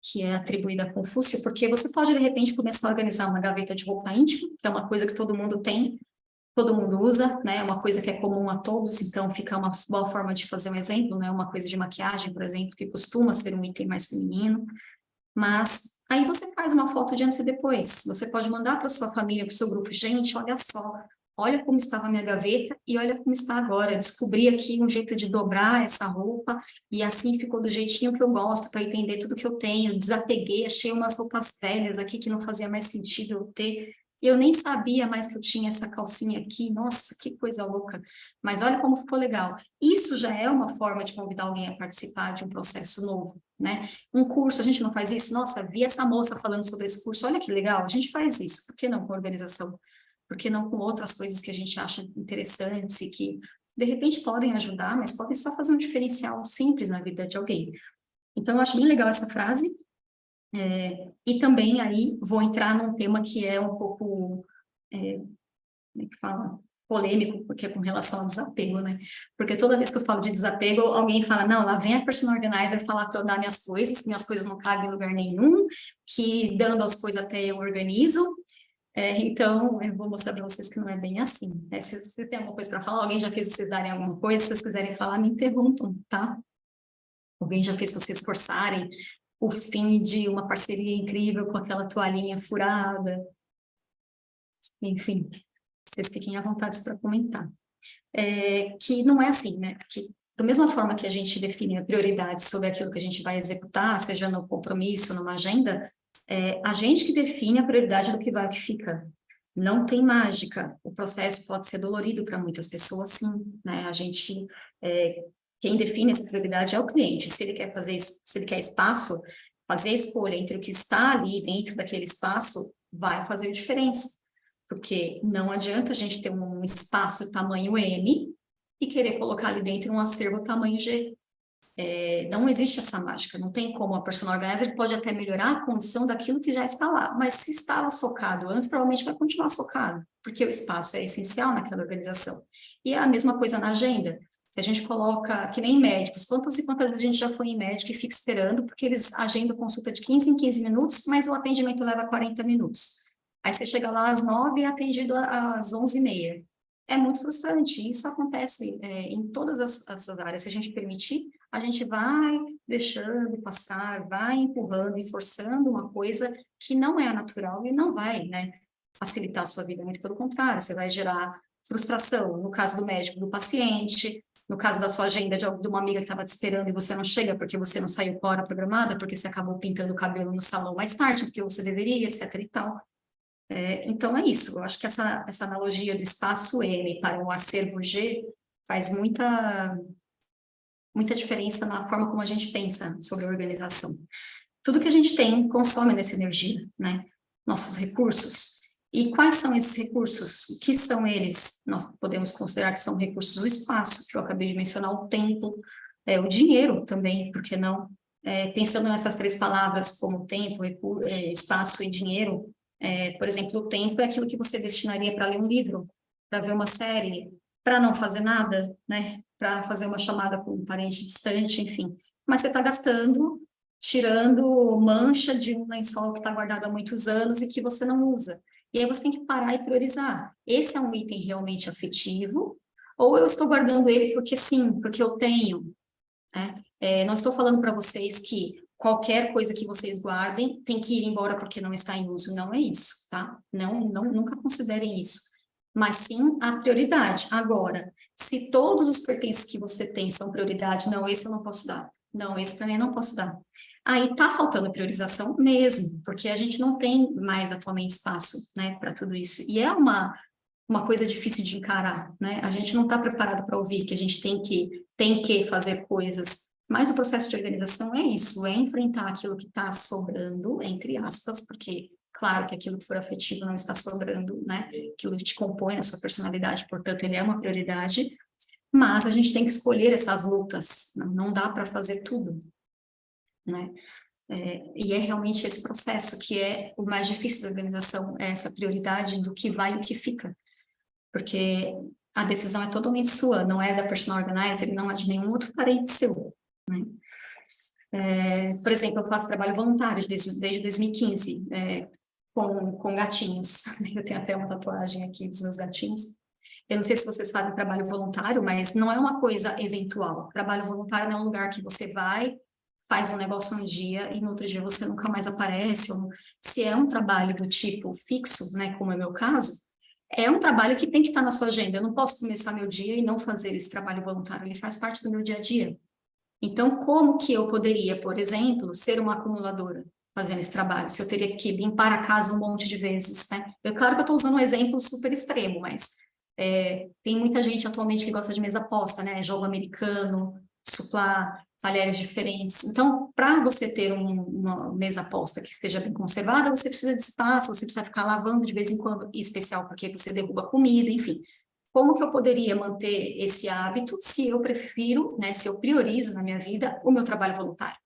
Speaker 3: que é atribuída a Confúcio, porque você pode, de repente, começar a organizar uma gaveta de roupa íntima, que é uma coisa que todo mundo tem, todo mundo usa, né? É uma coisa que é comum a todos, então fica uma boa forma de fazer um exemplo, né? Uma coisa de maquiagem, por exemplo, que costuma ser um item mais feminino, mas aí você faz uma foto de antes e depois, você pode mandar para sua família, para o seu grupo, gente, olha só, olha como estava a minha gaveta e olha como está agora, descobri aqui um jeito de dobrar essa roupa e assim ficou do jeitinho que eu gosto, para entender tudo que eu tenho, desapeguei, achei umas roupas velhas aqui que não fazia mais sentido eu ter, eu nem sabia mais que eu tinha essa calcinha aqui, nossa, que coisa louca, mas olha como ficou legal. Isso já é uma forma de convidar alguém a participar de um processo novo, né? Um curso, a gente não faz isso? Nossa, vi essa moça falando sobre esse curso, olha que legal, a gente faz isso, por que não com organização? Por que não com outras coisas que a gente acha interessantes e que, de repente, podem ajudar, mas podem só fazer um diferencial simples na vida de alguém. Então, eu acho bem legal essa frase, e também aí vou entrar num tema que é um pouco, como é que fala? Polêmico, porque é com relação ao desapego, né? Porque toda vez que eu falo de desapego, alguém fala, não, lá vem a personal organizer falar para eu dar minhas coisas não cabem em lugar nenhum, que dando as coisas até eu organizo. Então, eu vou mostrar para vocês que não é bem assim. Se você tem alguma coisa para falar, alguém já fez vocês darem alguma coisa, se vocês quiserem falar, me interrompam, tá? Alguém já fez vocês forçarem o fim de uma parceria incrível com aquela toalhinha furada. Enfim, vocês fiquem à vontade para comentar. Que não é assim, né? Porque da mesma forma que a gente define a prioridade sobre aquilo que a gente vai executar, seja no compromisso, numa agenda, a gente que define a prioridade do que vai, o que fica. Não tem mágica. O processo pode ser dolorido para muitas pessoas, sim, né? A gente, quem define essa prioridade é o cliente. Se ele quer espaço, fazer a escolha entre o que está ali dentro daquele espaço vai fazer diferença. Porque não adianta a gente ter um espaço tamanho M e querer colocar ali dentro um acervo tamanho G. Não existe essa mágica, não tem como a personal organizer pode até melhorar a condição daquilo que já está lá, mas se estava socado antes, provavelmente vai continuar socado, porque o espaço é essencial naquela organização. E é a mesma coisa na agenda. Se a gente coloca, que nem médicos, quantas e quantas vezes a gente já foi em médico e fica esperando, porque eles agendam consulta de 15 em 15 minutos, mas o atendimento leva 40 minutos. Aí você chega lá às 9 e é atendido às 11h30. É muito frustrante, isso acontece em todas essas áreas. Se a gente permitir, a gente vai deixando passar, vai empurrando e forçando uma coisa que não é natural e não vai, né, facilitar a sua vida, muito pelo contrário, você vai gerar frustração, no caso do médico, do paciente, no caso da sua agenda de uma amiga que estava te esperando e você não chega porque você não saiu com a hora programada, porque você acabou pintando o cabelo no salão mais tarde do que você deveria, etc e tal. Então é isso, eu acho que essa analogia do espaço M para o acervo G faz muita diferença na forma como a gente pensa sobre a organização. Tudo que a gente tem consome nessa energia, né? Nossos recursos. E quais são esses recursos? O que são eles? Nós podemos considerar que são recursos do espaço, que eu acabei de mencionar, o tempo, o dinheiro também, por que não? Pensando nessas três palavras como tempo, espaço e dinheiro, por exemplo, o tempo é aquilo que você destinaria para ler um livro, para ver uma série, para não fazer nada, né? Para fazer uma chamada com um parente distante, enfim. Mas você está gastando, tirando mancha de um lençol que está guardado há muitos anos e que você não usa. E aí você tem que parar e priorizar. Esse é um item realmente afetivo, ou eu estou guardando ele porque sim, porque eu tenho, né? Não estou falando para vocês que qualquer coisa que vocês guardem tem que ir embora porque não está em uso. Não é isso, tá? Nunca considerem isso. Mas sim a prioridade. Agora, se todos os pertences que você tem são prioridade, não, esse eu não posso dar. Não, esse também não posso dar. Aí tá faltando priorização mesmo, porque a gente não tem mais atualmente espaço, né, para tudo isso. E é uma coisa difícil de encarar, né? A gente não está preparado para ouvir que a gente tem que fazer coisas. Mas o processo de organização é isso, é enfrentar aquilo que está sobrando, entre aspas, porque, claro, que aquilo que for afetivo não está sobrando, né? Aquilo que te compõe na sua personalidade, portanto, ele é uma prioridade. Mas a gente tem que escolher essas lutas, não dá para fazer tudo, né? E é realmente esse processo que é o mais difícil da organização, é essa prioridade do que vai e o que fica. Porque a decisão é totalmente sua, não é da personal organizer, não é de nenhum outro parente seu, né? Por exemplo, eu faço trabalho voluntário desde 2015, com gatinhos. Eu tenho até uma tatuagem aqui dos meus gatinhos. Eu não sei se vocês fazem trabalho voluntário, mas não é uma coisa eventual. Trabalho voluntário não é um lugar que você vai, faz um negócio um dia e no outro dia você nunca mais aparece. Ou, se é um trabalho do tipo fixo, né, como é o meu caso, é um trabalho que tem que estar na sua agenda. Eu não posso começar meu dia e não fazer esse trabalho voluntário. Ele faz parte do meu dia a dia. Então, como que eu poderia, por exemplo, ser uma acumuladora fazendo esse trabalho? Se eu teria que limpar a casa um monte de vezes, né? Claro que eu estou usando um exemplo super extremo, mas tem muita gente atualmente que gosta de mesa posta, né? Jogo americano, suplá, talheres diferentes. Então, para você ter uma mesa posta que esteja bem conservada, você precisa de espaço, você precisa ficar lavando de vez em quando, em especial porque você derruba comida, enfim. Como que eu poderia manter esse hábito se eu prefiro, né, se eu priorizo na minha vida o meu trabalho voluntário?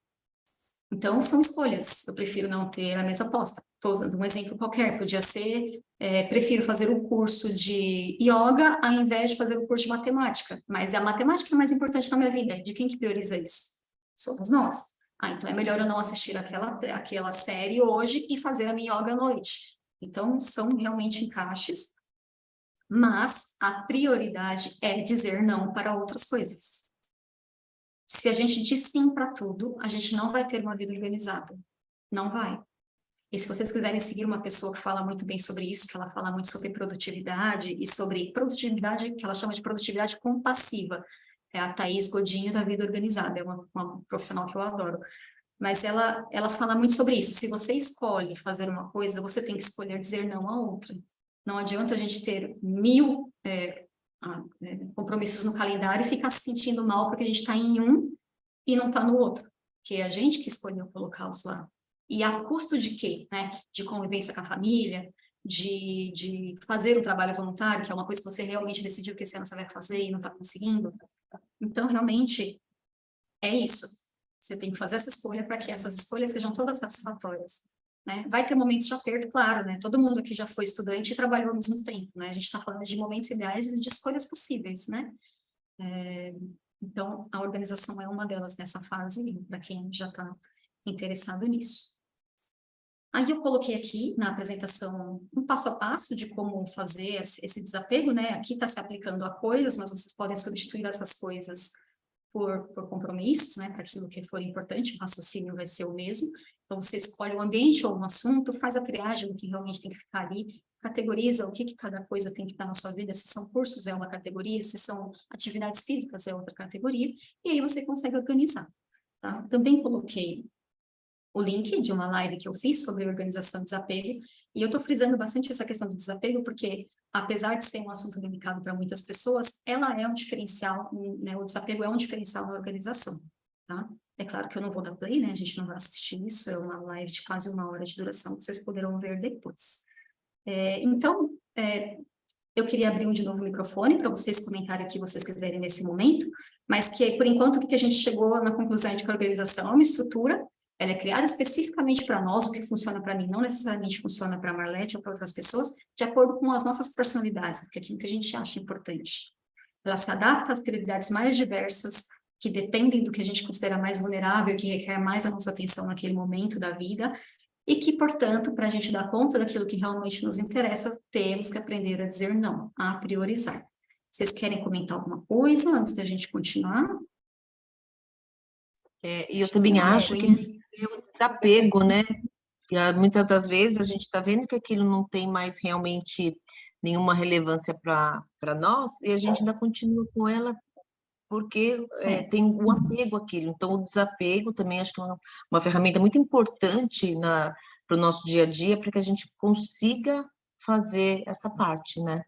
Speaker 3: Então, são escolhas. Eu prefiro não ter a mesa posta. Estou usando um exemplo qualquer. Podia ser, prefiro fazer o curso de yoga ao invés de fazer o curso de matemática. Mas a matemática é mais importante na minha vida. De quem que prioriza isso? Somos nós. Então é melhor eu não assistir aquela série hoje e fazer a minha yoga à noite. Então, são realmente encaixes. Mas a prioridade é dizer não para outras coisas. Se a gente diz sim para tudo, a gente não vai ter uma vida organizada. Não vai. E se vocês quiserem seguir uma pessoa que fala muito bem sobre isso, que ela fala muito sobre produtividade e sobre produtividade, que ela chama de produtividade compassiva, é a Thaís Godinho da Vida Organizada, é uma profissional que eu adoro. Mas ela fala muito sobre isso. Se você escolhe fazer uma coisa, você tem que escolher dizer não a outra. Não adianta a gente ter 1000 compromissos no calendário e ficar se sentindo mal porque a gente está em um e não está no outro. Que é a gente que escolheu colocá-los lá. E a custo de quê? Né? De convivência com a família, de fazer um trabalho voluntário, que é uma coisa que você realmente decidiu que esse ano você vai fazer e não está conseguindo. Então, realmente, é isso. Você tem que fazer essa escolha para que essas escolhas sejam todas satisfatórias. Né? Vai ter momentos de aperto, claro, né? Todo mundo aqui já foi estudante e trabalhou ao mesmo tempo, né? A gente está falando de momentos ideais e de escolhas possíveis, né? Então, a organização é uma delas nessa fase, para quem já está interessado nisso. Aí eu coloquei aqui na apresentação um passo a passo de como fazer esse desapego, né? Aqui está se aplicando a coisas, mas vocês podem substituir essas coisas por compromissos, né, para aquilo que for importante, o raciocínio vai ser o mesmo. Então, você escolhe um ambiente ou um assunto, faz a triagem do que realmente tem que ficar ali, categoriza o que cada coisa tem que estar na sua vida, se são cursos é uma categoria, se são atividades físicas é outra categoria, e aí você consegue organizar. Tá? Também coloquei o link de uma live que eu fiz sobre organização e desapego, e eu estou frisando bastante essa questão do desapego, porque apesar de ser um assunto delicado para muitas pessoas, ela é um diferencial, né, o desapego é um diferencial na organização, tá? É claro que eu não vou dar play, né, a gente não vai assistir isso, é uma live de quase 1 hora de duração, que vocês poderão ver depois. Então, eu queria abrir de novo o microfone para vocês comentarem o que vocês quiserem nesse momento, mas que, por enquanto, o que a gente chegou na conclusão de que a organização é uma estrutura, ela é criada especificamente para nós, o que funciona para mim não necessariamente funciona para a Marlete ou para outras pessoas, de acordo com as nossas personalidades, porque é aquilo que a gente acha importante. Ela se adapta às prioridades mais diversas, que dependem do que a gente considera mais vulnerável, que requer mais a nossa atenção naquele momento da vida, e que, portanto, para a gente dar conta daquilo que realmente nos interessa, temos que aprender a dizer não, a priorizar. Vocês querem comentar alguma coisa antes da gente continuar?
Speaker 10: E eu também acho que é um desapego, né? Que muitas das vezes a gente está vendo que aquilo não tem mais realmente nenhuma relevância para nós e a gente ainda continua com ela porque tem o apego àquilo. Então, o desapego também acho que é uma ferramenta muito importante para o nosso dia a dia para que a gente consiga fazer essa parte, né?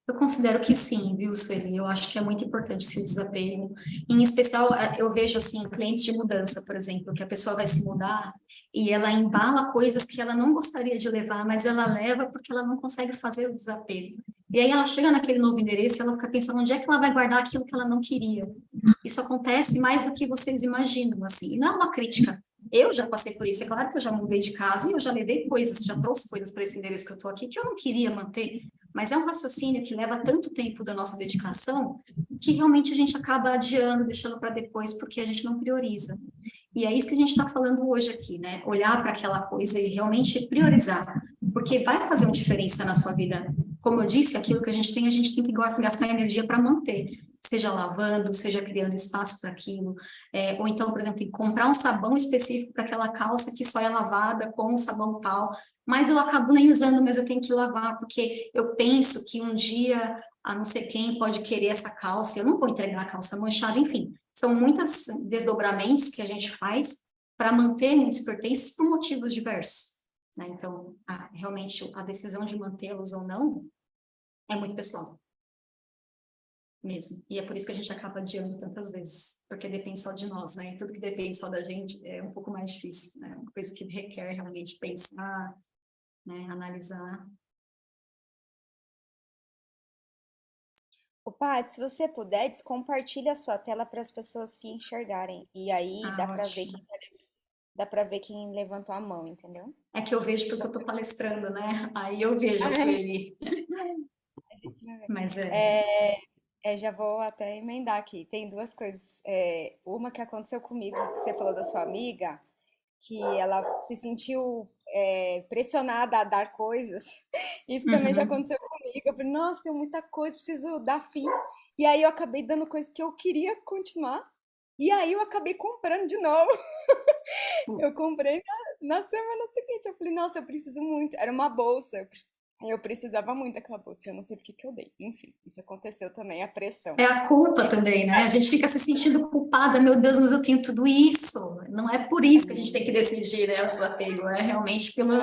Speaker 3: Eu considero que sim, viu, Sueli? Eu acho que é muito importante esse desapego. Em especial, eu vejo, assim, clientes de mudança, por exemplo, que a pessoa vai se mudar e ela embala coisas que ela não gostaria de levar, mas ela leva porque ela não consegue fazer o desapego. E aí ela chega naquele novo endereço e ela fica pensando onde é que ela vai guardar aquilo que ela não queria. Isso acontece mais do que vocês imaginam, assim. E não é uma crítica. Eu já passei por isso. É claro que eu já mudei de casa e eu já levei coisas, já trouxe coisas para esse endereço que eu estou aqui que eu não queria manter. Mas é um raciocínio que leva tanto tempo da nossa dedicação que realmente a gente acaba adiando, deixando para depois, porque a gente não prioriza. E é isso que a gente está falando hoje aqui, né? Olhar para aquela coisa e realmente priorizar, porque vai fazer uma diferença na sua vida. Como eu disse, aquilo que a gente tem que gastar energia para manter, seja lavando, seja criando espaço para aquilo, ou então, por exemplo, tem que comprar um sabão específico para aquela calça que só é lavada com um sabão tal, mas eu acabo nem usando, mas eu tenho que lavar, porque eu penso que um dia a não sei quem pode querer essa calça, eu não vou entregar a calça manchada, enfim, são muitos desdobramentos que a gente faz para manter muitos pertences por motivos diversos, né? Então, realmente, a decisão de mantê-los ou não é muito pessoal, mesmo. E é por isso que a gente acaba adiando tantas vezes, porque depende só de nós, né? E tudo que depende só da gente é um pouco mais difícil, né? Uma coisa que requer realmente pensar, né? Analisar.
Speaker 1: Ô, Paty, se você puder, descompartilha a sua tela para as pessoas se enxergarem. E aí
Speaker 3: Ótimo.
Speaker 1: dá para ver quem levantou a mão, entendeu?
Speaker 3: É que eu vejo porque eu tô palestrando, né? Aí eu vejo a Sueli. Mas
Speaker 1: Já vou até emendar aqui. Tem duas coisas. Uma que aconteceu comigo, que você falou da sua amiga, que ela se sentiu pressionada a dar coisas. Isso também já aconteceu comigo. Eu falei, nossa, tem muita coisa, preciso dar fim. E aí eu acabei dando coisas que eu queria continuar. E aí eu acabei comprando de novo. Eu comprei na semana seguinte. Eu falei, nossa, eu preciso muito. Era uma bolsa. Eu precisava muito daquela bolsa. Eu não sei por que que eu dei. Enfim, isso aconteceu também, a pressão.
Speaker 3: é a culpa também, né? A gente fica se sentindo culpada, meu Deus, mas eu tenho tudo isso. Não é por isso que a gente tem que decidir, né? O desapego, é realmente pelo.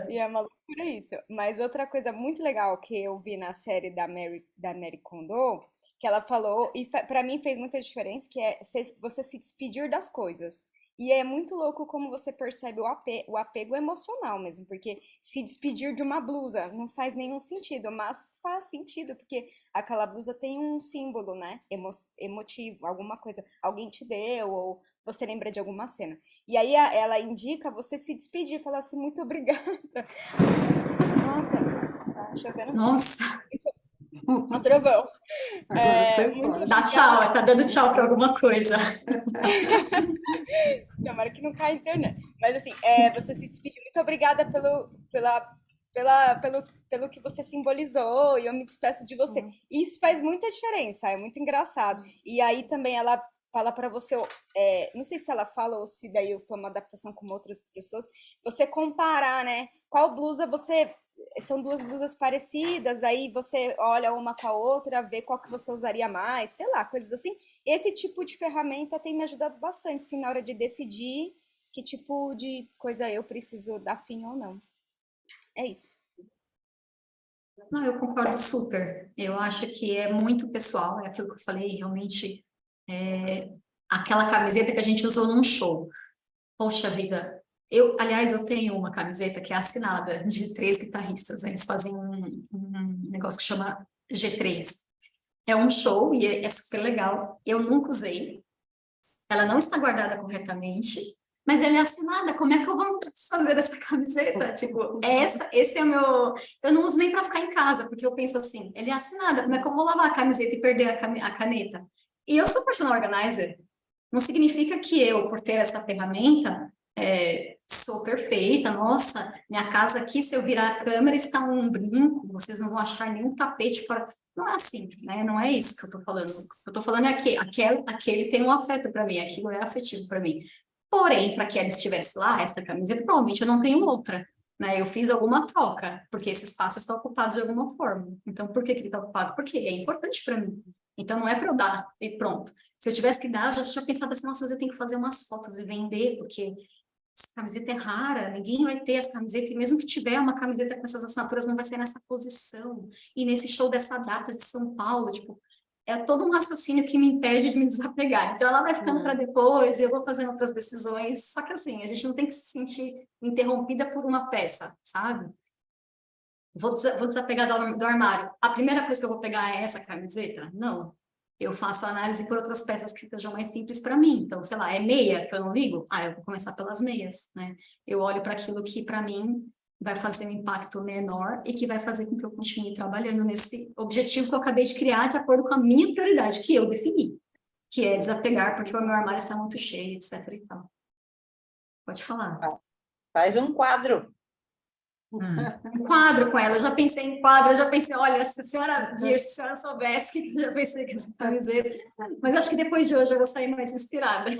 Speaker 1: E é uma loucura isso. Mas outra coisa muito legal que eu vi na série da Mary Kondo, que ela falou, e pra mim fez muita diferença, que é você se despedir das coisas. E é muito louco como você percebe o apego emocional mesmo, porque se despedir de uma blusa não faz nenhum sentido, mas faz sentido, porque aquela blusa tem um símbolo, né? Emotivo, alguma coisa, alguém te deu, ou você lembra de alguma cena. E aí ela indica você se despedir, falar assim, muito obrigada. Nossa, tá chovendo.
Speaker 3: Nossa,
Speaker 1: Um trovão.
Speaker 2: Agora foi
Speaker 1: Muito
Speaker 2: forte.
Speaker 3: dá tchau, tá dando tchau para alguma coisa.
Speaker 1: Tomara que não caia a internet. Mas assim, você se despediu. Muito obrigada pelo que você simbolizou e eu me despeço de você. Isso faz muita diferença, é muito engraçado. E aí também ela fala para você, não sei se ela fala ou se daí foi uma adaptação com outras pessoas, você comparar, né? Qual blusa são duas blusas parecidas, daí você olha uma com a outra, vê qual que você usaria mais, sei lá, coisas assim. Esse tipo de ferramenta tem me ajudado bastante, assim, na hora de decidir que tipo de coisa eu preciso dar fim ou não. É isso.
Speaker 3: Não, eu concordo super. Eu acho que é muito pessoal, é aquilo que eu falei, realmente, aquela camiseta que a gente usou num show. Poxa vida, aliás, eu tenho uma camiseta que é assinada de 3 guitarristas, né? Eles fazem um negócio que chama G3. É um show e é super legal. Eu nunca usei. Ela não está guardada corretamente, mas ela é assinada. Como é que eu vou fazer essa camiseta? Tipo, esse é o meu... Eu não uso nem para ficar em casa, porque eu penso assim, ela é assinada, como é que eu vou lavar a camiseta e perder a caneta? E eu sou personal organizer. Não significa que eu, por ter essa ferramenta, sou perfeita. Nossa, minha casa aqui, se eu virar a câmera, está um brinco, vocês não vão achar nenhum tapete para... Não é assim, né? Não é isso que eu estou falando. O que eu estou falando é que aquele tem um afeto para mim, aquilo é afetivo para mim. Porém, para que ela estivesse lá, essa camiseta, provavelmente eu não tenho outra, né? Eu fiz alguma troca, porque esse espaço está ocupado de alguma forma. Então, por que ele está ocupado? Porque é importante para mim. Então, não é para eu dar e pronto. Se eu tivesse que dar, eu já tinha pensado assim, nossa, eu tenho que fazer umas fotos e vender, porque essa camiseta é rara, ninguém vai ter essa camiseta, e mesmo que tiver uma camiseta com essas assinaturas, não vai ser nessa posição, e nesse show dessa data de São Paulo, tipo, é todo um raciocínio que me impede de me desapegar. Então, ela vai ficando para depois, e eu vou fazendo outras decisões, só que assim, a gente não tem que se sentir interrompida por uma peça, sabe? Vou desapegar do armário. A primeira coisa que eu vou pegar é essa camiseta? Não. Eu faço análise por outras peças que sejam mais simples para mim. Então, sei lá, é meia que eu não ligo? Ah, eu vou começar pelas meias, né? Eu olho para aquilo que, para mim, vai fazer um impacto menor e que vai fazer com que eu continue trabalhando nesse objetivo que eu acabei de criar de acordo com a minha prioridade, que eu defini, que é desapegar porque o meu armário está muito cheio, etc. e tal. Pode falar.
Speaker 11: Faz um quadro.
Speaker 3: Um quadro com ela, eu já pensei em quadro, eu já pensei, olha, se a senhora soubesse que eu já pensei que essa camiseta, mas acho que depois de hoje eu vou sair mais inspirada.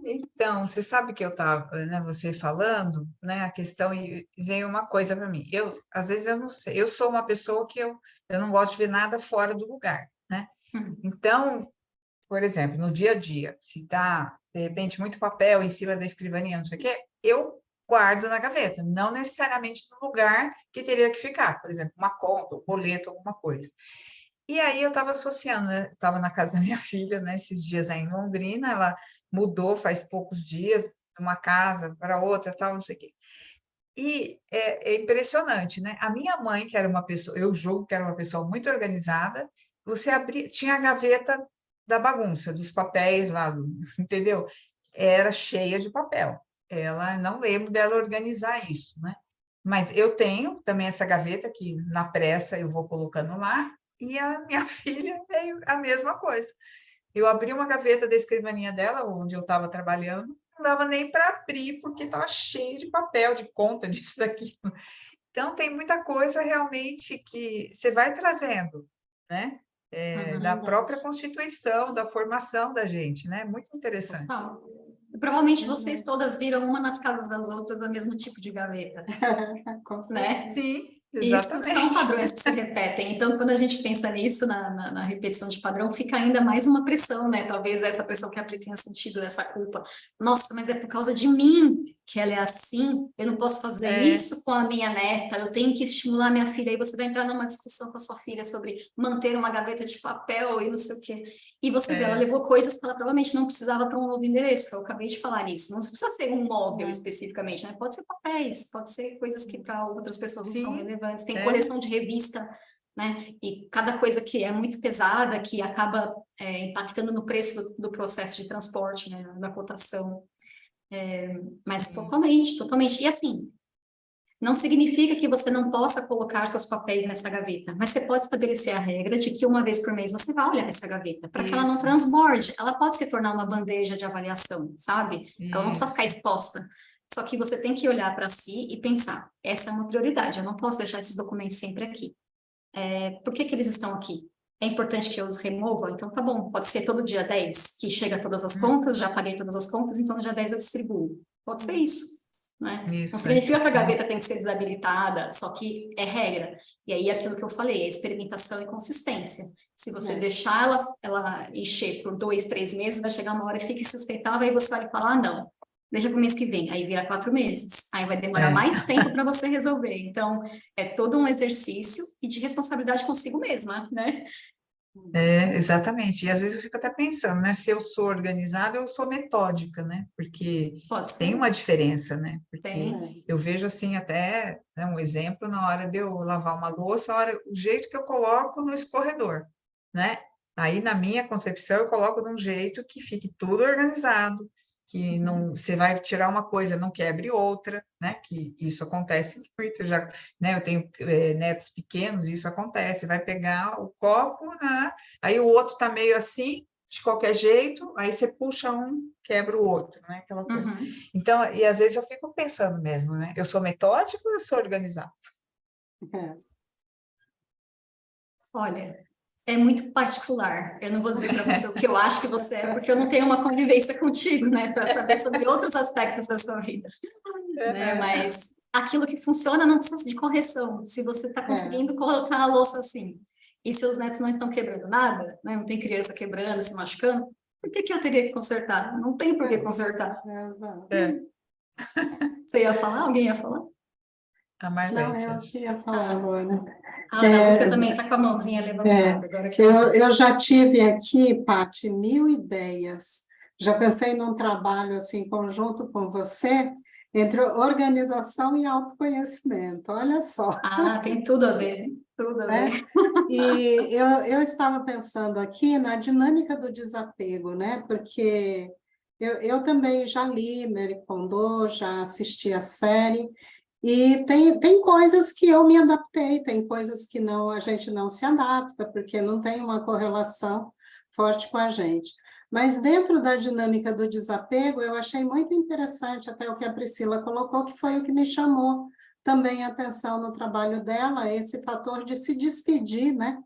Speaker 4: Então, você sabe que eu estava, né, você falando, né, a questão, e veio uma coisa para mim, às vezes eu não sei, eu sou uma pessoa que eu não gosto de ver nada fora do lugar, né? Então, por exemplo, no dia a dia, se está, de repente, muito papel em cima da escrivaninha, não sei o quê, eu guardo na gaveta, não necessariamente no lugar que teria que ficar, por exemplo, uma conta, um boleto, alguma coisa. E aí eu estava associando, né? Estava na casa da minha filha, né, esses dias aí em Londrina, ela mudou faz poucos dias, de uma casa para outra, tal, não sei o quê. E é impressionante, né? A minha mãe, que era uma pessoa, eu julgo que era uma pessoa muito organizada, você abria, tinha a gaveta da bagunça, dos papéis lá, entendeu? Era cheia de papel. Ela, não lembro dela organizar isso, né? Mas eu tenho também essa gaveta que na pressa eu vou colocando lá, e a minha filha veio a mesma coisa. Eu abri uma gaveta da escrivaninha dela, onde eu estava trabalhando, não dava nem para abrir, porque estava cheio de papel, de conta, disso, daquilo. Então, tem muita coisa realmente que você vai trazendo, né? Da própria constituição, da formação da gente, né? Muito interessante.
Speaker 3: Provavelmente vocês todas viram uma nas casas das outras o mesmo tipo de gaveta, né?
Speaker 4: Sim,
Speaker 3: exatamente. Isso são padrões que se repetem. Então, quando a gente pensa nisso, na repetição de padrão, fica ainda mais uma pressão, né? Talvez essa pressão que a Pri tenha sentido, essa culpa. Nossa, mas é por causa de mim que ela é assim, eu não posso fazer isso com a minha neta, eu tenho que estimular minha filha. Aí você vai entrar numa discussão com a sua filha sobre manter uma gaveta de papel e não sei o quê. E você vê, ela levou coisas que ela provavelmente não precisava para um novo endereço, eu acabei de falar nisso. Não precisa ser um móvel especificamente, né? Pode ser papéis, pode ser coisas que para outras pessoas não são relevantes. Tem coleção de revista, né? E cada coisa que é muito pesada, que acaba impactando no preço do processo de transporte, né? Da cotação. Mas totalmente, totalmente. E assim, não significa que você não possa colocar seus papéis nessa gaveta, mas você pode estabelecer a regra de que uma vez por mês você vai olhar essa gaveta, para que ela não transborde. Ela pode se tornar uma bandeja de avaliação, sabe? Ela não precisa ficar exposta. Só que você tem que olhar para si e pensar, essa é uma prioridade, eu não posso deixar esses documentos sempre aqui. Por que eles estão aqui? É importante que eu os remova? Então tá bom, pode ser todo dia 10, que chega todas as contas, já paguei todas as contas, então no dia 10 eu distribuo. Pode ser isso, né? Não significa que a gaveta tem que ser desabilitada, só que é regra. E aí aquilo que eu falei, é experimentação e consistência. Se você deixar ela encher por 2, 3 meses, vai chegar uma hora que fica insustentável, aí você vai falar, não, deixa para o mês que vem, aí vira 4 meses, aí vai demorar mais tempo para você resolver. Então, é todo um exercício e de responsabilidade consigo mesma, né?
Speaker 4: Exatamente. E às vezes eu fico até pensando, né? Se eu sou organizada, eu sou metódica, né? Porque tem uma diferença, né? Porque eu vejo assim até, né, um exemplo na hora de eu lavar uma louça, o jeito que eu coloco no escorredor, né? Aí na minha concepção eu coloco de um jeito que fique tudo organizado, que não, você vai tirar uma coisa, não quebre outra, né? Que isso acontece muito, já, né? Eu tenho netos pequenos, isso acontece, vai pegar o copo, né? Aí o outro tá meio assim, de qualquer jeito, aí você puxa um, quebra o outro, né? Aquela coisa. Então, e às vezes eu fico pensando mesmo, né? Eu sou metódica ou eu sou organizada?
Speaker 3: Olha, é muito particular. Eu não vou dizer para você o que eu acho que você é, porque eu não tenho uma convivência contigo, né, para saber sobre outros aspectos da sua vida. Né? Mas aquilo que funciona não precisa de correção. Se você está conseguindo colocar a louça assim, e seus netos não estão quebrando nada, né? Não tem criança quebrando, se machucando, Por que eu teria que consertar? Não tem por que consertar.
Speaker 2: Exato.
Speaker 3: Você ia falar? Alguém ia falar?
Speaker 4: A
Speaker 2: Não,
Speaker 4: Marlete.
Speaker 2: eu ia falar agora.
Speaker 3: Não, você também está com a mãozinha levantada. Agora que
Speaker 2: Eu já tive aqui, Paty, 1000 ideias. Já pensei num trabalho assim, conjunto com você, entre organização e autoconhecimento. Olha só.
Speaker 3: Tem tudo a ver, tudo a ver.
Speaker 2: E eu estava pensando aqui na dinâmica do desapego, né? Porque eu também já li Marie Kondo, já assisti a série, e tem coisas que eu me adaptei, tem coisas que não, a gente não se adapta, porque não tem uma correlação forte com a gente. Mas dentro da dinâmica do desapego, eu achei muito interessante até o que a Priscila colocou, que foi o que me chamou também a atenção no trabalho dela, esse fator de se despedir, né,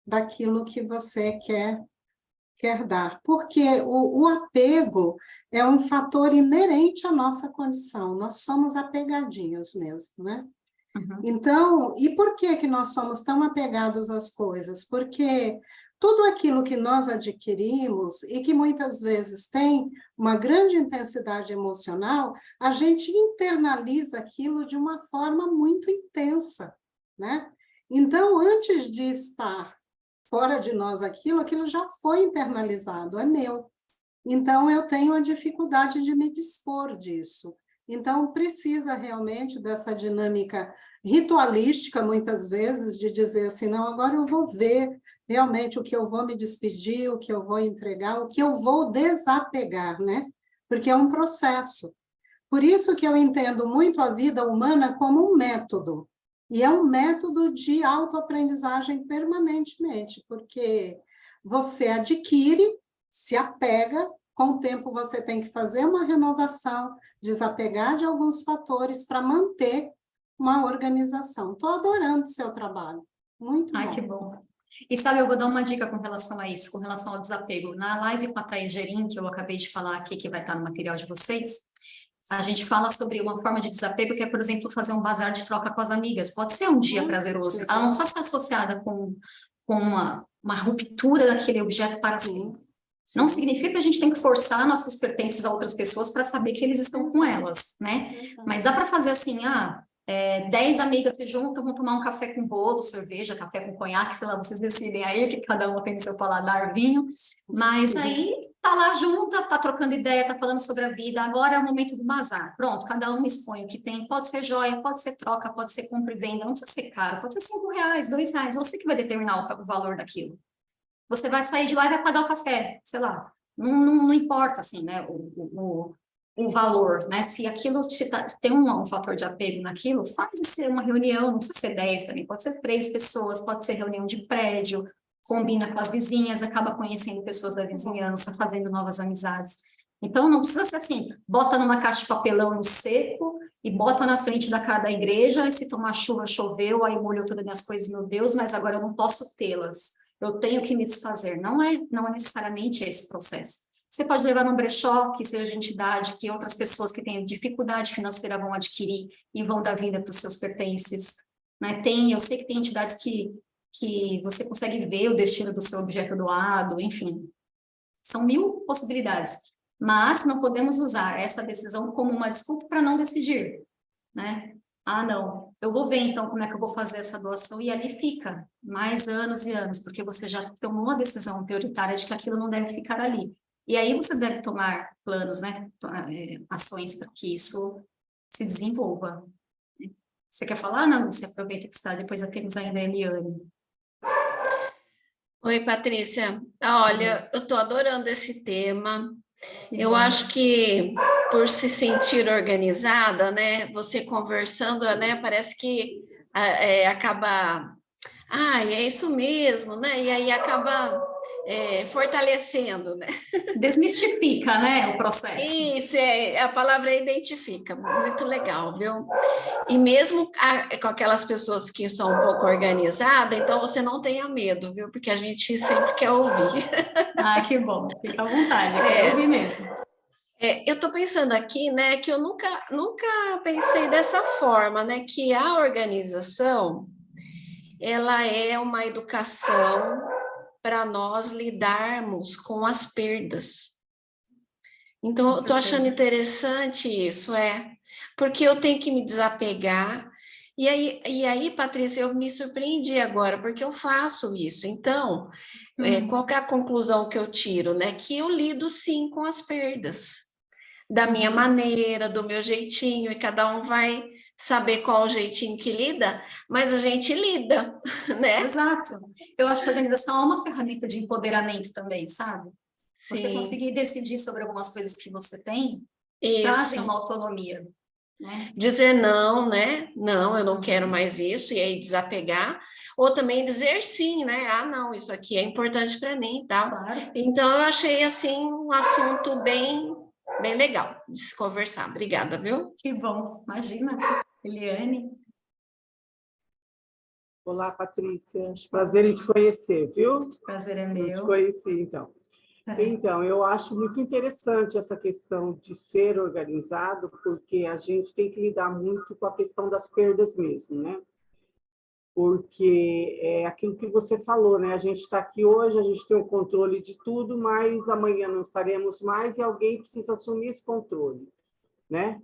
Speaker 2: daquilo que você quer dar. Porque o apego é um fator inerente à nossa condição, nós somos apegadinhos mesmo, né? Então, e por que nós somos tão apegados às coisas? Porque tudo aquilo que nós adquirimos e que muitas vezes tem uma grande intensidade emocional, a gente internaliza aquilo de uma forma muito intensa, né? Então, antes de estar fora de nós aquilo já foi internalizado, é meu. Então, eu tenho a dificuldade de me dispor disso. Então, precisa realmente dessa dinâmica ritualística, muitas vezes, de dizer assim, não, agora eu vou ver realmente o que eu vou me despedir, o que eu vou entregar, o que eu vou desapegar, né? Porque é um processo. Por isso que eu entendo muito a vida humana como um método. E é um método de autoaprendizagem permanentemente, porque você adquire, se apega, com o tempo você tem que fazer uma renovação, desapegar de alguns fatores para manter uma organização. Estou adorando o seu trabalho. Muito bom.
Speaker 3: Que bom. E sabe, eu vou dar uma dica com relação a isso, com relação ao desapego. Na live com a Thaís Gerim, que eu acabei de falar aqui, que vai estar no material de vocês, a gente fala sobre uma forma de desapego que é, por exemplo, fazer um bazar de troca com as amigas. Pode ser um dia prazeroso. Ela não precisa ser associada com uma ruptura daquele objeto para sempre. Não significa que a gente tem que forçar nossos pertences a outras pessoas para saber que eles estão com elas, né? Mas dá para fazer assim, 10 amigas se juntam, vão tomar um café com bolo, cerveja, café com conhaque, sei lá, vocês decidem aí o que cada uma tem no seu paladar, vinho. Mas aí tá lá junta, tá trocando ideia, tá falando sobre a vida, agora é o momento do bazar. Pronto, cada um expõe o que tem, pode ser joia, pode ser troca, pode ser compra e venda, não precisa ser caro, pode ser R$5, R$2, você que vai determinar o valor daquilo. Você vai sair de lá e vai pagar o café, sei lá. Não importa, assim, né, o valor, né? Se aquilo tem um fator de apego naquilo, faz uma reunião, não precisa ser 10 também, pode ser 3 pessoas, pode ser reunião de prédio, combina com as vizinhas, acaba conhecendo pessoas da vizinhança, fazendo novas amizades. Então, não precisa ser assim, bota numa caixa de papelão no seco e bota na frente da cara da igreja, e se tomar chuva, choveu, aí molhou todas as minhas coisas, meu Deus, mas agora eu não posso tê-las. Eu tenho que me desfazer. Não é necessariamente esse processo. Você pode levar num brechó, que seja de entidade, que outras pessoas que têm dificuldade financeira vão adquirir e vão dar vida para os seus pertences. Né? Eu sei que tem entidades que você consegue ver o destino do seu objeto doado, enfim. São 1000 possibilidades. Mas não podemos usar essa decisão como uma desculpa para não decidir. Né? Não, eu vou ver então como é que eu vou fazer essa doação, e ali fica mais anos e anos, porque você já tomou uma decisão prioritária de que aquilo não deve ficar ali. E aí você deve tomar planos, né, ações para que isso se desenvolva. Você quer falar? Não, você aproveita que está, depois temos ainda a Eliane.
Speaker 10: Oi, Patrícia. Olha, eu estou adorando esse tema. Eu acho que por se sentir organizada, né, você conversando, né, parece que acaba, é isso mesmo, né, e aí acaba fortalecendo, né.
Speaker 3: Desmistifica, né, o processo.
Speaker 10: Isso, a palavra identifica, muito legal, viu? E mesmo com aquelas pessoas que são um pouco organizadas, então você não tenha medo, viu? Porque a gente sempre quer ouvir.
Speaker 3: Que bom, fica à vontade, eu quero ouvir mesmo.
Speaker 10: Eu estou pensando aqui, né, que eu nunca pensei dessa forma, né, que a organização, ela é uma educação
Speaker 12: para nós lidarmos com as perdas. Então, eu estou achando interessante isso, porque eu tenho que me desapegar. E aí, Patrícia, eu me surpreendi agora, porque eu faço isso. Então, qual que é a conclusão que eu tiro, né? Que eu lido, sim, com as perdas, da minha maneira, do meu jeitinho, e cada um vai saber qual o jeitinho que lida, mas a gente lida, né?
Speaker 3: Exato. Eu acho que a organização é uma ferramenta de empoderamento também, sabe? Você
Speaker 12: Sim.
Speaker 3: conseguir decidir sobre algumas coisas que você tem,
Speaker 12: Isso.
Speaker 3: trazem uma autonomia, né?
Speaker 12: Dizer não, né? Não, eu não quero mais isso, e aí desapegar. Ou também dizer sim, né? Ah, não, isso aqui é importante para mim e tal.
Speaker 3: Claro.
Speaker 12: Então, eu achei, assim, um assunto bem legal de se conversar. Obrigada, viu?
Speaker 3: Que bom. Imagina, Eliane.
Speaker 13: Olá, Patrícia. Prazer em te conhecer, viu?
Speaker 3: Prazer é
Speaker 13: Não te
Speaker 3: meu.
Speaker 13: conheci, então. Então, eu acho muito interessante essa questão de ser organizado, porque a gente tem que lidar muito com a questão das perdas mesmo, né? Porque é aquilo que você falou, né? A gente está aqui hoje, a gente tem o controle de tudo, mas amanhã não estaremos mais e alguém precisa assumir esse controle, né?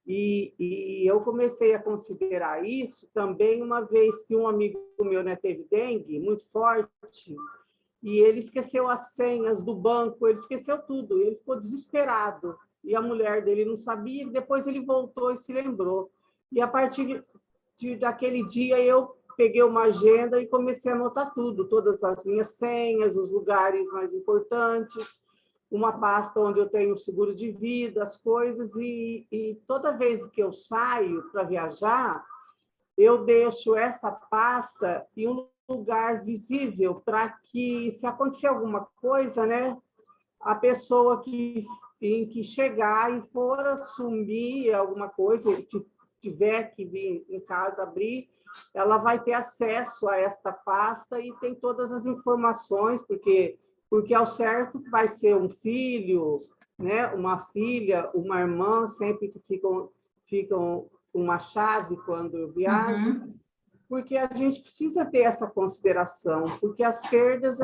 Speaker 13: E eu comecei a considerar isso também uma vez que um amigo meu, né, teve dengue muito forte, e ele esqueceu as senhas do banco, ele esqueceu tudo, ele ficou desesperado. E a mulher dele não sabia, e depois ele voltou e se lembrou. E a partir daquele dia, eu peguei uma agenda e comecei a anotar tudo, todas as minhas senhas, os lugares mais importantes, uma pasta onde eu tenho seguro de vida, as coisas, e toda vez que eu saio para viajar, eu deixo essa pasta em um lugar visível para que, se acontecer alguma coisa, né, a pessoa que chegar e for assumir alguma coisa, tiver que vir em casa abrir, ela vai ter acesso a esta pasta e tem todas as informações, porque ao certo vai ser um filho, né, uma filha, uma irmã, sempre que ficam uma chave quando eu viajo, porque a gente precisa ter essa consideração, porque as perdas,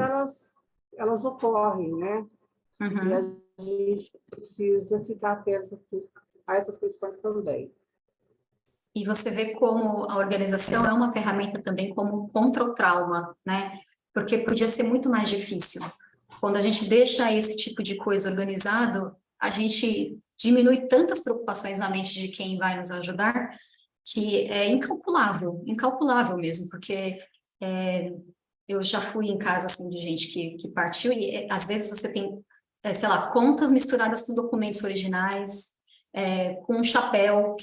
Speaker 13: elas ocorrem, né? E a gente precisa ficar atento a essas questões também.
Speaker 3: E você vê como a organização é uma ferramenta também como contra o trauma, né? Porque podia ser muito mais difícil. Quando a gente deixa esse tipo de coisa organizado, a gente diminui tantas preocupações na mente de quem vai nos ajudar, que é incalculável mesmo, porque eu já fui em casa assim, de gente que partiu, e às vezes você tem, sei lá, contas misturadas com documentos originais, com um chapéu,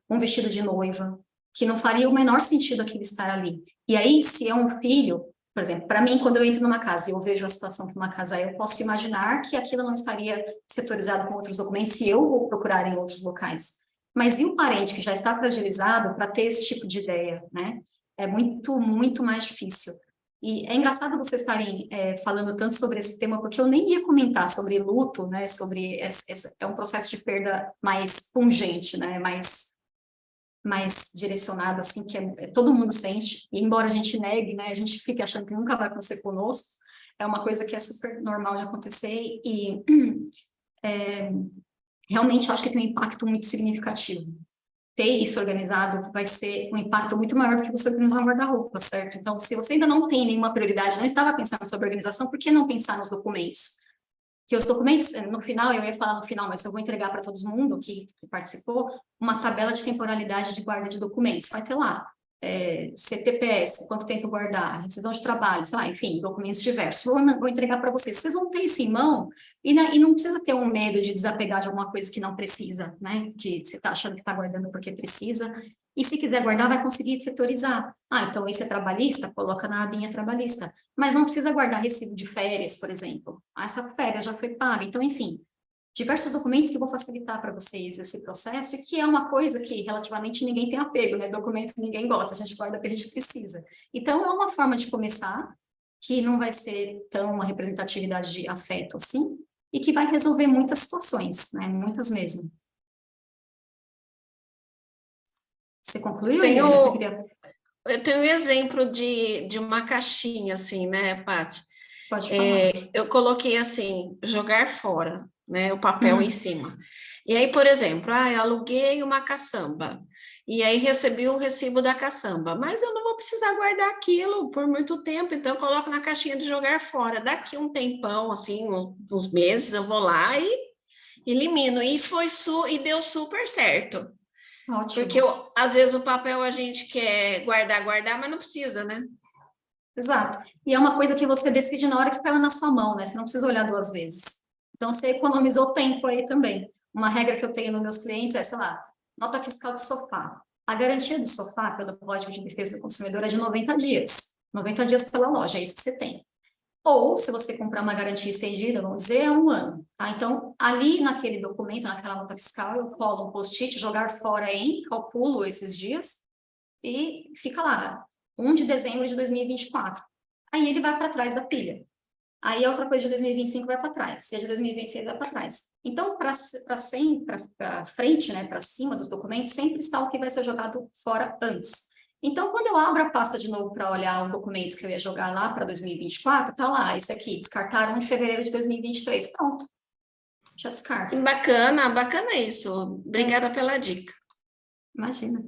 Speaker 3: um vestido de noiva, que não faria o menor sentido aquilo estar ali. E aí, se é um filho, por exemplo, para mim, quando eu entro numa casa e eu vejo a situação que uma casa é, eu posso imaginar que aquilo não estaria setorizado com outros documentos se eu vou procurar em outros locais. Mas e o parente que já está fragilizado para ter esse tipo de ideia, né? É muito, muito mais difícil. E é engraçado vocês estarem falando tanto sobre esse tema, porque eu nem ia comentar sobre luto, né? Sobre é um processo de perda mais pungente, né? Mais direcionado, assim, que todo mundo sente, e embora a gente negue, né? A gente fique achando que nunca vai acontecer conosco, é uma coisa que é super normal de acontecer, e realmente eu acho que tem um impacto muito significativo. Ter isso organizado vai ser um impacto muito maior do que você organizar um guarda-roupa, certo? Então, se você ainda não tem nenhuma prioridade, não estava pensando sobre organização, por que não pensar nos documentos? Que os documentos, no final, eu ia falar no final, mas eu vou entregar para todo mundo que participou, uma tabela de temporalidade de guarda de documentos. Vai ter lá, CTPS, quanto tempo guardar, rescisão de trabalho, sei lá, enfim, documentos diversos. Vou entregar para vocês. Vocês vão ter isso em mão e não precisa ter um medo de desapegar de alguma coisa que não precisa, né? Que você está achando que está guardando porque precisa. E se quiser guardar, vai conseguir setorizar. Ah, então isso é trabalhista? Coloca na abinha trabalhista. Mas não precisa guardar recibo de férias, por exemplo. Ah, essa férias já foi paga. Então, enfim, diversos documentos que vão facilitar para vocês esse processo, e que é uma coisa que relativamente ninguém tem apego, né? Documentos que ninguém gosta, a gente guarda porque a gente precisa. Então, é uma forma de começar, que não vai ser tão uma representatividade de afeto assim, e que vai resolver muitas situações, né? Muitas mesmo. Você concluiu?
Speaker 12: Eu tenho um exemplo de uma caixinha, assim, né, Paty?
Speaker 3: Pode falar.
Speaker 12: Eu coloquei assim, jogar fora, né, o papel em cima. E aí, por exemplo, eu aluguei uma caçamba, e aí recebi o recibo da caçamba, mas eu não vou precisar guardar aquilo por muito tempo, então eu coloco na caixinha de jogar fora. Daqui um tempão, assim, uns meses, eu vou lá e elimino. E e deu super certo.
Speaker 3: Ótimo.
Speaker 12: Porque às vezes o papel a gente quer guardar, mas não precisa, né?
Speaker 3: Exato. E é uma coisa que você decide na hora que está na sua mão, né? Você não precisa olhar 2 vezes. Então, você economizou tempo aí também. Uma regra que eu tenho nos meus clientes é, sei lá, nota fiscal de sofá. A garantia do sofá, pelo Código de Defesa do Consumidor, é de 90 dias. 90 dias pela loja, é isso que você tem. Ou, se você comprar uma garantia estendida, vamos dizer, é 1 ano. Tá? Então, ali naquele documento, naquela nota fiscal, eu colo um post-it, jogar fora calculo esses dias e fica lá, 1 de dezembro de 2024. Aí ele vai para trás da pilha. Aí a outra coisa de 2025 vai para trás, se é de 2026 vai para trás. Então, para frente, né, para cima dos documentos, sempre está o que vai ser jogado fora antes. Então, quando eu abro a pasta de novo para olhar o documento que eu ia jogar lá para 2024, tá lá, esse aqui, descartaram 1 de fevereiro de 2023, pronto. Já descarta.
Speaker 12: Bacana isso. Obrigada pela dica.
Speaker 3: Imagina.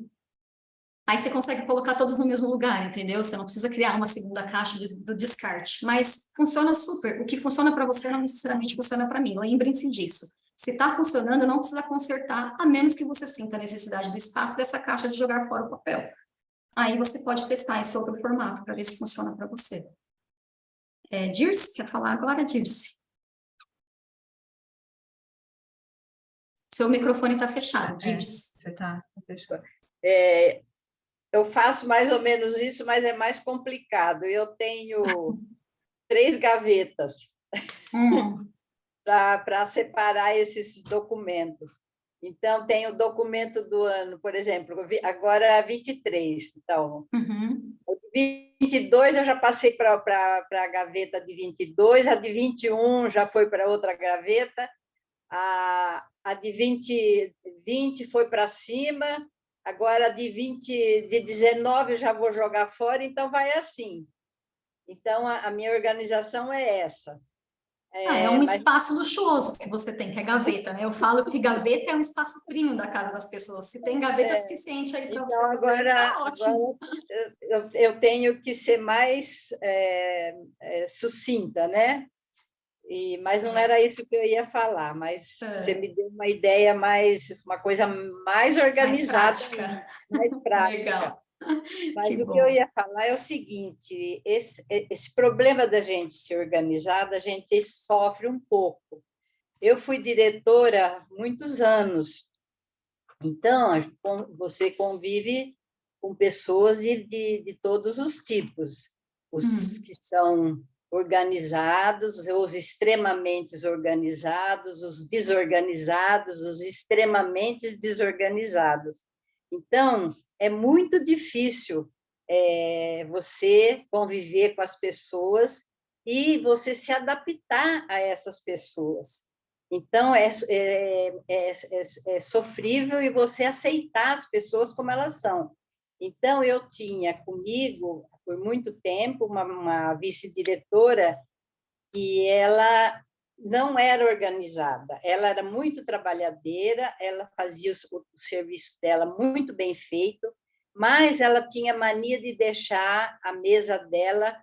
Speaker 3: Aí você consegue colocar todos no mesmo lugar, entendeu? Você não precisa criar uma segunda caixa do descarte. Mas funciona super. O que funciona para você não necessariamente funciona para mim. Lembrem-se disso. Se está funcionando, não precisa consertar, a menos que você sinta a necessidade do espaço dessa caixa de jogar fora o papel. Aí você pode testar esse outro formato para ver se funciona para você. Dirce, quer falar agora, Dirce? Seu microfone está fechado, Dirce.
Speaker 4: Você está fechado.
Speaker 11: Eu faço mais ou menos isso, mas é mais complicado. Eu tenho 3 gavetas para separar esses documentos. Então, tem o documento do ano, por exemplo, agora é 23. Então, o de 22 eu já passei para a gaveta de 22, a de 21 já foi para outra gaveta, a de 20 foi para cima, agora de 19 eu já vou jogar fora, então vai assim. Então, a minha organização é essa.
Speaker 3: É um espaço luxuoso que você tem, que é gaveta, né? Eu falo que gaveta é um espaço premium da casa das pessoas. Se tem gaveta suficiente aí para
Speaker 11: então,
Speaker 3: você fazer, está ótimo.
Speaker 11: Eu tenho que ser mais sucinta, né? Mas não era isso que eu ia falar, mas você me deu uma ideia uma coisa mais organizada, mais prática.
Speaker 3: Legal.
Speaker 11: Mas o que eu ia falar é o seguinte, esse problema da gente ser organizada, a gente sofre um pouco. Eu fui diretora muitos anos, então você convive com pessoas de todos os tipos, os que são organizados, os extremamente organizados, os desorganizados, os extremamente desorganizados. Então, é muito difícil você conviver com as pessoas e você se adaptar a essas pessoas. Então, é sofrível e você aceitar as pessoas como elas são. Então, eu tinha comigo, por muito tempo, uma vice-diretora que ela não era organizada, ela era muito trabalhadeira, ela fazia o serviço dela muito bem feito, mas ela tinha mania de deixar a mesa dela,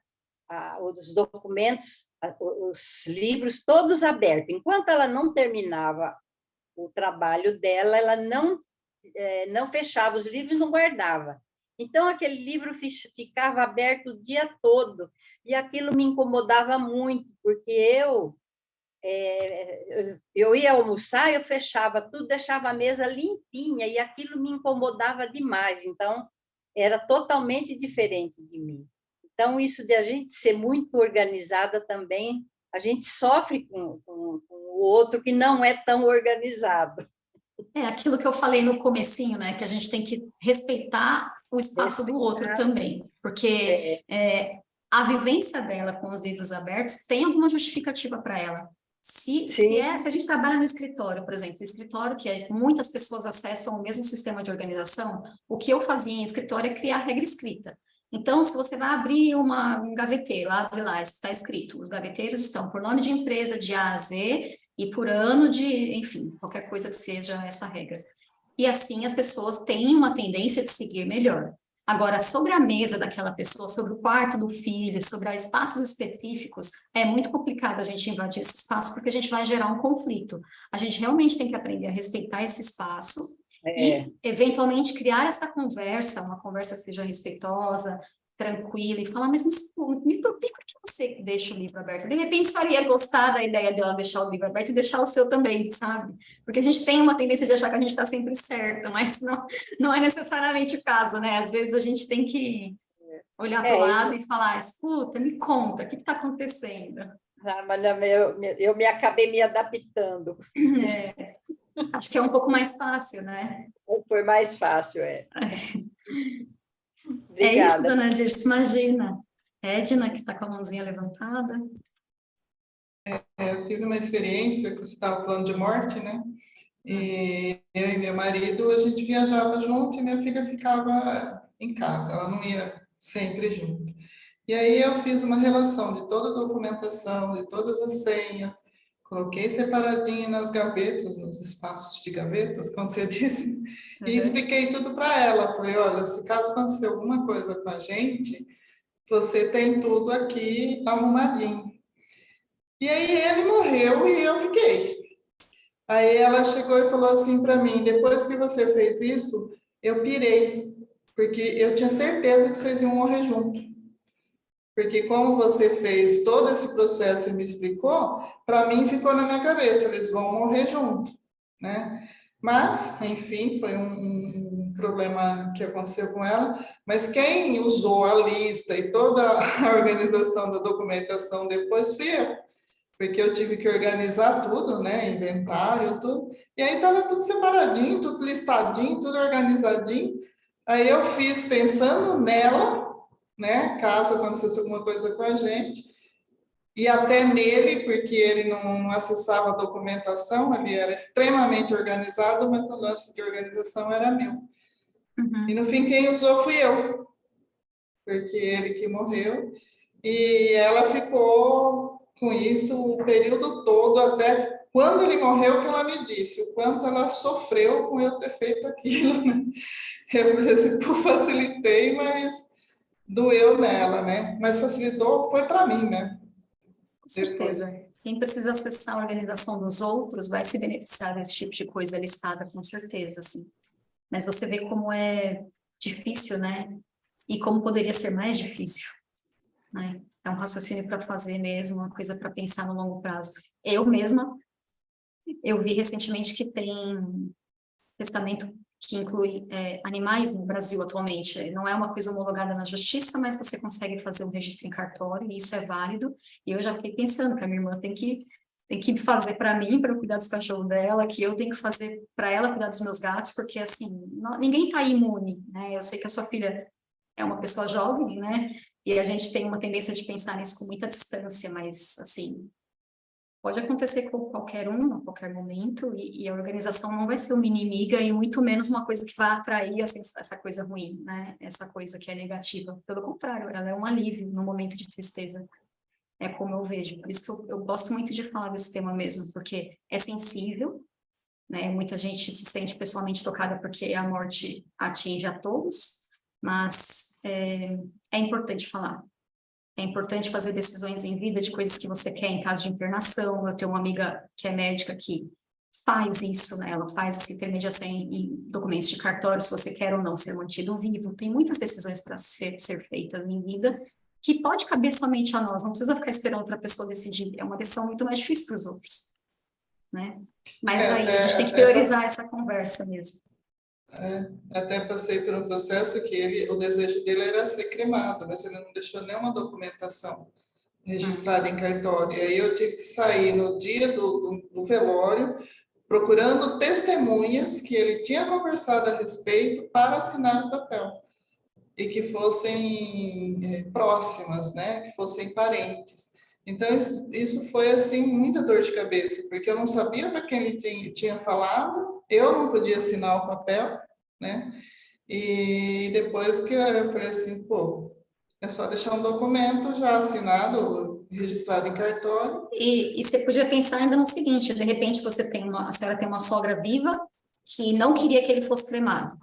Speaker 11: os documentos, os livros, todos abertos. Enquanto ela não terminava o trabalho dela, ela não fechava os livros e não guardava. Então, aquele livro ficava aberto o dia todo, e aquilo me incomodava muito, porque eu ia almoçar, eu fechava tudo, deixava a mesa limpinha, e aquilo me incomodava demais. Então, era totalmente diferente de mim. Então, isso de a gente ser muito organizada também, a gente sofre com o outro que não é tão organizado.
Speaker 3: É aquilo que eu falei no comecinho, né? Que a gente tem que respeitar o espaço do outro também, porque a vivência dela com os livros abertos tem alguma justificativa para ela. Se a gente trabalha no escritório, por exemplo, escritório que muitas pessoas acessam o mesmo sistema de organização, o que eu fazia em escritório é criar regra escrita. Então, se você vai abrir um gaveteiro, abre lá, está escrito, os gaveteiros estão por nome de empresa de A a Z e por ano de, enfim, qualquer coisa que seja essa regra. E assim as pessoas têm uma tendência de seguir melhor. Agora, sobre a mesa daquela pessoa, sobre o quarto do filho, sobre espaços específicos, é muito complicado a gente invadir esse espaço, porque a gente vai gerar um conflito. A gente realmente tem que aprender a respeitar esse espaço e, eventualmente, criar essa conversa, uma conversa que seja respeitosa, tranquila, e falar, mas por que você deixa o livro aberto? De repente, só ia gostar da ideia dela deixar o livro aberto e deixar o seu também, sabe? Porque a gente tem uma tendência de achar que a gente está sempre certo, mas não é necessariamente o caso, né? Às vezes a gente tem que olhar para o lado e falar, escuta, me conta, o que está acontecendo?
Speaker 11: Mas eu me acabei me adaptando.
Speaker 3: Acho que é um pouco mais fácil, né?
Speaker 11: Foi mais fácil,
Speaker 3: Obrigada. É isso, dona Dirce, imagina. Edna, que está com a mãozinha levantada.
Speaker 9: Eu tive uma experiência, que você estava falando de morte, né? E eu e meu marido, a gente viajava junto e minha filha ficava em casa, ela não ia sempre junto. E aí eu fiz uma relação de toda a documentação, de todas as senhas, coloquei separadinho nas gavetas, nos espaços de gavetas, como você disse, e expliquei tudo para ela. Falei, olha, se caso acontecer alguma coisa com a gente, você tem tudo aqui arrumadinho. E aí ele morreu e eu fiquei. Aí ela chegou e falou assim para mim, depois que você fez isso, eu pirei, porque eu tinha certeza que vocês iam morrer junto. Porque como você fez todo esse processo e me explicou, para mim ficou na minha cabeça, eles vão morrer junto, né? Mas, enfim, foi um problema que aconteceu com ela, mas quem usou a lista e toda a organização da documentação depois fui eu, porque eu tive que organizar tudo, né? Inventário, tudo, e aí estava tudo separadinho, tudo listadinho, tudo organizadinho. Aí eu fiz pensando nela, né, caso acontecesse alguma coisa com a gente, e até nele, porque ele não acessava a documentação, ele era extremamente organizado, mas o lance de organização era meu. E no fim, quem usou fui eu, porque ele que morreu, e ela ficou com isso o período todo, até quando ele morreu, que ela me disse o quanto ela sofreu com eu ter feito aquilo, né? Eu falei assim, facilitei, mas doeu nela, né? Mas facilitou, foi para mim, né?
Speaker 3: Com certeza. Quem precisa acessar a organização dos outros vai se beneficiar desse tipo de coisa listada, com certeza, assim. Mas você vê como é difícil, né? E como poderia ser mais difícil, né? É um raciocínio para fazer mesmo, uma coisa para pensar no longo prazo. Eu mesma, eu vi recentemente que tem testamento que inclui animais no Brasil atualmente. Não é uma coisa homologada na justiça, mas você consegue fazer um registro em cartório, e isso é válido. E eu já fiquei pensando que a minha irmã tem que fazer para mim, para eu cuidar dos cachorros dela, que eu tenho que fazer para ela cuidar dos meus gatos, porque, assim, ninguém está imune, né? Eu sei que a sua filha é uma pessoa jovem, né? E a gente tem uma tendência de pensar nisso com muita distância, mas, assim, pode acontecer com qualquer um, a qualquer momento, e a organização não vai ser uma inimiga e muito menos uma coisa que vai atrair essa coisa ruim, né? Essa coisa que é negativa. Pelo contrário, ela é um alívio no momento de tristeza. É como eu vejo. Por isso que eu gosto muito de falar desse tema mesmo, porque é sensível, né? Muita gente se sente pessoalmente tocada porque a morte atinge a todos, mas é importante falar. É importante fazer decisões em vida de coisas que você quer em caso de internação. Eu tenho uma amiga que é médica que faz isso, né? Ela faz essa intermediação em documentos de cartório, se você quer ou não ser mantido vivo. Tem muitas decisões para ser feitas em vida que pode caber somente a nós, não precisa ficar esperando outra pessoa decidir. É uma decisão muito mais difícil para os outros, né? Mas aí a gente tem que priorizar essa conversa mesmo.
Speaker 9: Até passei por um processo que o desejo dele era ser cremado, mas ele não deixou nenhuma documentação registrada em cartório. E aí eu tive que sair no dia do velório, procurando testemunhas que ele tinha conversado a respeito para assinar o papel. E que fossem próximas, né? Que fossem parentes. Então, isso foi, assim, muita dor de cabeça, porque eu não sabia para quem ele tinha falado, eu não podia assinar o papel, né? E depois que eu falei assim, pô, é só deixar um documento já assinado, registrado em cartório.
Speaker 3: E você podia pensar ainda no seguinte, de repente a senhora tem uma sogra viva que não queria que ele fosse cremado.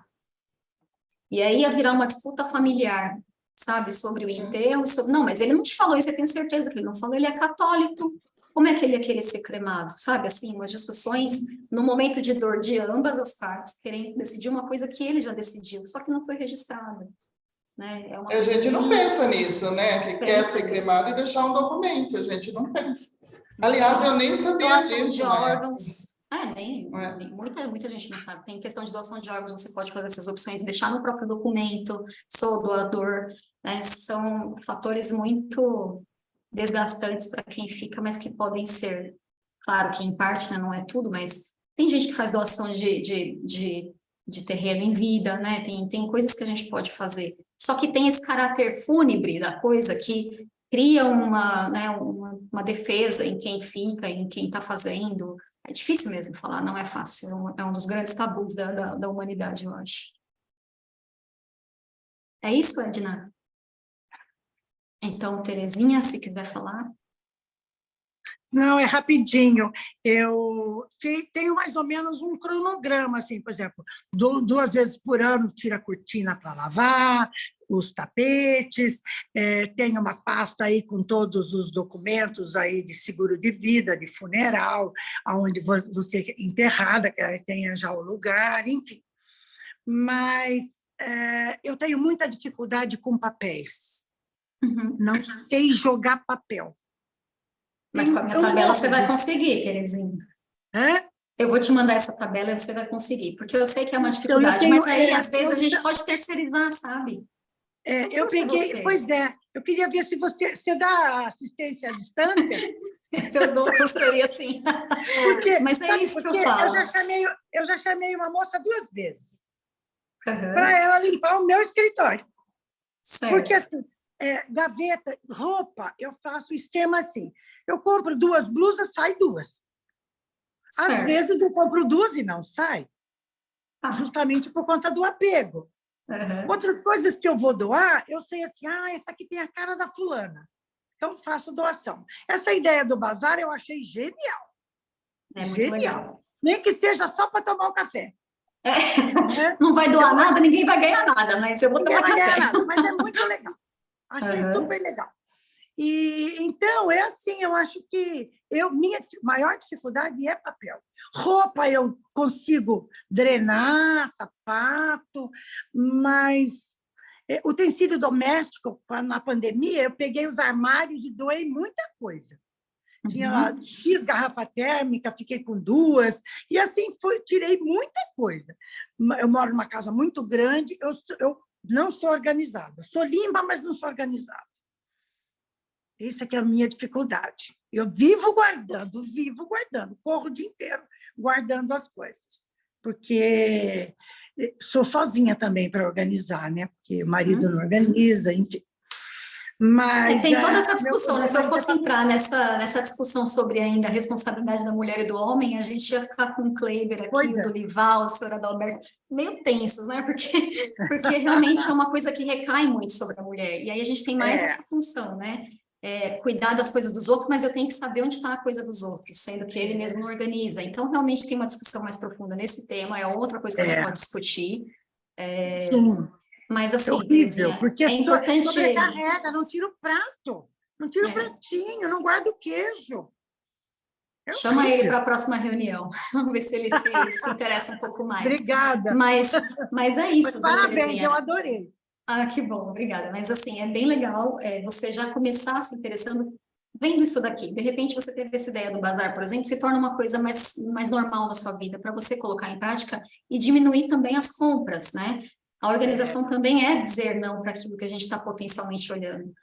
Speaker 3: E aí ia virar uma disputa familiar, sabe, sobre o enterro, não, mas ele não te falou isso, eu tenho certeza que ele não falou, ele é católico, como é que ele ia querer ser cremado, sabe, assim, umas discussões no momento de dor de ambas as partes, querendo decidir uma coisa que ele já decidiu, só que não foi registrada, né, é uma
Speaker 9: A gente não pensa nisso, né, que quer ser cremado e deixar um documento, a gente não pensa. Aliás, eu nem sabia disso.
Speaker 3: De órgãos, muita gente não sabe. Tem questão de doação de órgãos, você pode fazer essas opções, deixar no próprio documento, sou doador, né? São fatores muito desgastantes para quem fica, mas que podem ser, claro que em parte, né, não é tudo, mas tem gente que faz doação de terreno em vida, né? Tem coisas que a gente pode fazer. Só que tem esse caráter fúnebre da coisa que cria uma defesa em quem fica, em quem está fazendo. É difícil mesmo falar, não é fácil. É um dos grandes tabus da humanidade, eu acho. É isso, Edna? Então, Terezinha, se quiser falar.
Speaker 5: Não, é rapidinho. Eu tenho mais ou menos um cronograma, assim, por exemplo, 2 vezes por ano tiro a cortina para lavar, os tapetes, tenho uma pasta aí com todos os documentos aí de seguro de vida, de funeral, onde você é enterrada, que aí tenha já o lugar, enfim. Mas eu tenho muita dificuldade com papéis. Não sei jogar papel.
Speaker 3: Mas com a minha tabela você vai conseguir, Terezinha. Eu vou te mandar essa tabela e você vai conseguir, porque eu sei que é uma dificuldade, mas aí, às vezes, a gente pode terceirizar, sabe?
Speaker 5: Eu peguei, pois é, eu queria ver se você dá assistência à distância.
Speaker 3: Eu dou consultoria, sim.
Speaker 5: Porque,
Speaker 3: mas é isso que eu falo.
Speaker 5: Eu já chamei uma moça 2 vezes para ela limpar o meu escritório.
Speaker 3: Certo.
Speaker 5: Porque, assim, gaveta, roupa, eu faço o esquema assim. Eu compro 2 blusas, sai 2.
Speaker 3: Certo.
Speaker 5: Às vezes eu compro 2 e não sai. Justamente por conta do apego. Outras coisas que eu vou doar, eu sei assim, essa aqui tem a cara da fulana. Então, faço doação. Essa ideia do bazar eu achei genial.
Speaker 3: É muito legal.
Speaker 5: Nem que seja só para tomar um café.
Speaker 3: Não vai doar nada, ninguém vai ganhar nada, mas eu vou tomar café.
Speaker 5: Ninguém vai ganhar nada, mas é muito legal. Achei super legal. E, então, é assim, eu acho que minha maior dificuldade é papel. Roupa eu consigo drenar, sapato, mas utensílio doméstico, na pandemia, eu peguei os armários e doei muita coisa. Tinha lá X garrafa térmica, fiquei com 2, e assim tirei muita coisa. Eu moro numa casa muito grande, eu não sou organizada. Sou limpa, mas não sou organizada. Essa que é a minha dificuldade. Eu vivo guardando, corro o dia inteiro guardando as coisas, porque sou sozinha também para organizar, né? Porque o marido não organiza, enfim. Mas
Speaker 3: tem toda essa discussão, né? Se eu fosse entrar nessa discussão sobre ainda a responsabilidade da mulher e do homem, a gente ia ficar com o Kleiber aqui, o Dolival, a senhora Adalberto, meio tensos, né? Porque realmente é uma coisa que recai muito sobre a mulher. E aí a gente tem mais essa função, né? Cuidar das coisas dos outros, mas eu tenho que saber onde está a coisa dos outros, sendo que ele mesmo não organiza. Então, realmente tem uma discussão mais profunda nesse tema, é outra coisa que a gente pode discutir.
Speaker 5: Sim.
Speaker 3: Mas, assim,
Speaker 5: horrível, porque
Speaker 3: é importante...
Speaker 5: sobrecarrega, não tira o prato, não tira o pratinho, não guarda o queijo.
Speaker 3: Chama ele para a próxima reunião, vamos ver se ele se interessa um pouco mais.
Speaker 5: Obrigada.
Speaker 3: Mas é isso.
Speaker 5: Mas parabéns, eu adorei.
Speaker 3: Que bom, obrigada. Mas, assim, é bem legal você já começar se interessando, vendo isso daqui. De repente, você teve essa ideia do bazar, por exemplo, se torna uma coisa mais normal na sua vida, para você colocar em prática e diminuir também as compras, né? A organização também é dizer não para aquilo que a gente está potencialmente olhando.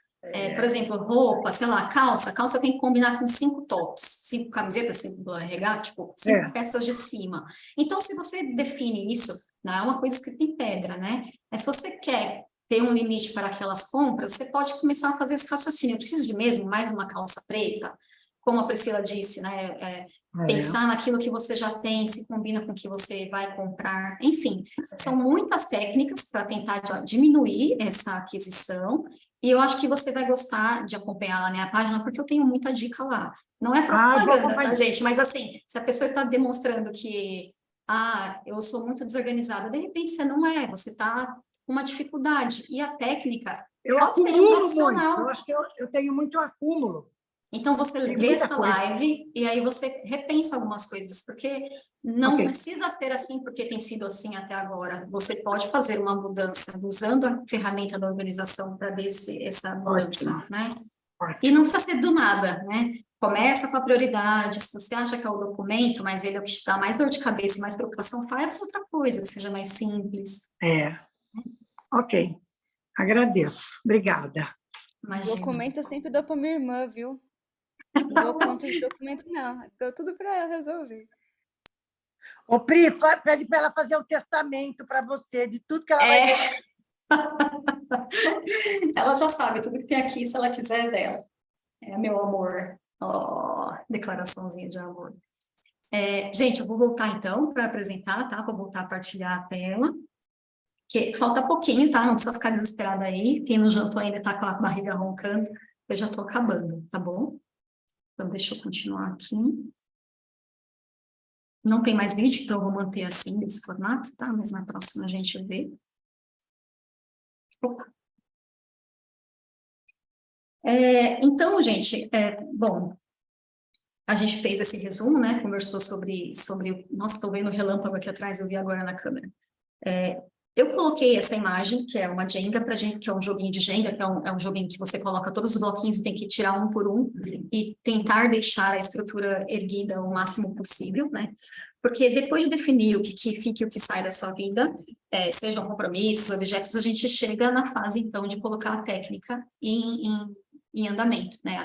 Speaker 3: Por exemplo, roupa, sei lá, calça tem que combinar com 5 tops, 5 camisetas, 5 regatas, tipo, 5 peças de cima. Então, se você define isso, não é uma coisa escrita em pedra, né? Mas se você quer ter um limite para aquelas compras, você pode começar a fazer esse raciocínio. Eu preciso de mesmo mais uma calça preta? Como a Priscila disse, né? Pensar naquilo que você já tem, se combina com o que você vai comprar, enfim, são muitas técnicas para tentar diminuir essa aquisição, e eu acho que você vai gostar de acompanhar lá na minha página, porque eu tenho muita dica lá. Não é propaganda, tá, gente? Mas assim, se a pessoa está demonstrando que, eu sou muito desorganizada, de repente você não é, você está com uma dificuldade, e a técnica pode ser de um profissional.
Speaker 5: Eu acho que eu tenho muito acúmulo.
Speaker 3: Então, você vê essa live e aí você repensa algumas coisas, porque não precisa ser assim, porque tem sido assim até agora. Você pode fazer uma mudança usando a ferramenta da organização para ver essa mudança, né? E não precisa ser do nada, né? Começa com a prioridade, se você acha que é o documento, mas ele é o que te dá mais dor de cabeça e mais preocupação, faz outra coisa, que seja mais simples.
Speaker 5: Ok, agradeço, obrigada.
Speaker 3: Imagina.
Speaker 1: Documento eu sempre dou para minha irmã, viu? Não dou conta de documento, não. Dou tudo para ela resolver.
Speaker 5: Ô, Pri, pede para ela fazer um testamento para você, de tudo que ela vai...
Speaker 3: Ela já sabe, tudo que tem aqui, se ela quiser, é dela. É meu amor. Declaraçãozinha de amor. Gente, eu vou voltar, então, para apresentar, tá? Vou voltar a partilhar a tela. Que falta pouquinho, tá? Não precisa ficar desesperada aí. Quem não jantou ainda está com a barriga roncando. Eu já estou acabando, tá bom? Então, deixa eu continuar aqui. Não tem mais vídeo, então eu vou manter assim, nesse formato, tá? Mas na próxima a gente vê. Opa. Então, gente, bom, a gente fez esse resumo, né? Conversou sobre... Nossa, estou vendo o relâmpago aqui atrás, eu vi agora na câmera. Eu coloquei essa imagem, que é uma Jenga, pra gente, que é um joguinho de Jenga, que é um joguinho que você coloca todos os bloquinhos e tem que tirar um por um e tentar deixar a estrutura erguida o máximo possível, né? Porque depois de definir o que fica e o que sai da sua vida, sejam compromissos, objetos, a gente chega na fase, então, de colocar a técnica em andamento, né?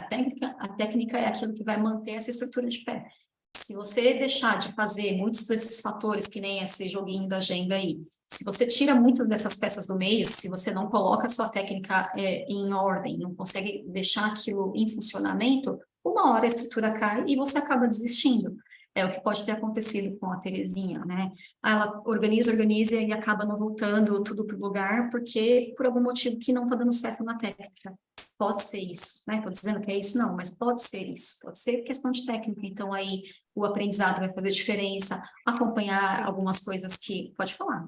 Speaker 3: A técnica é aquilo que vai manter essa estrutura de pé. Se você deixar de fazer muitos desses fatores, que nem esse joguinho da Jenga aí, se você tira muitas dessas peças do meio, se você não coloca a sua técnica em ordem, não consegue deixar aquilo em funcionamento, uma hora a estrutura cai e você acaba desistindo. É o que pode ter acontecido com a Terezinha, né? Ela organiza e acaba não voltando tudo para o lugar, porque por algum motivo que não está dando certo na técnica. Pode ser isso, né? Estou dizendo que é isso, não, mas pode ser isso. Pode ser questão de técnica, então aí o aprendizado vai fazer diferença, acompanhar algumas coisas que... Pode falar.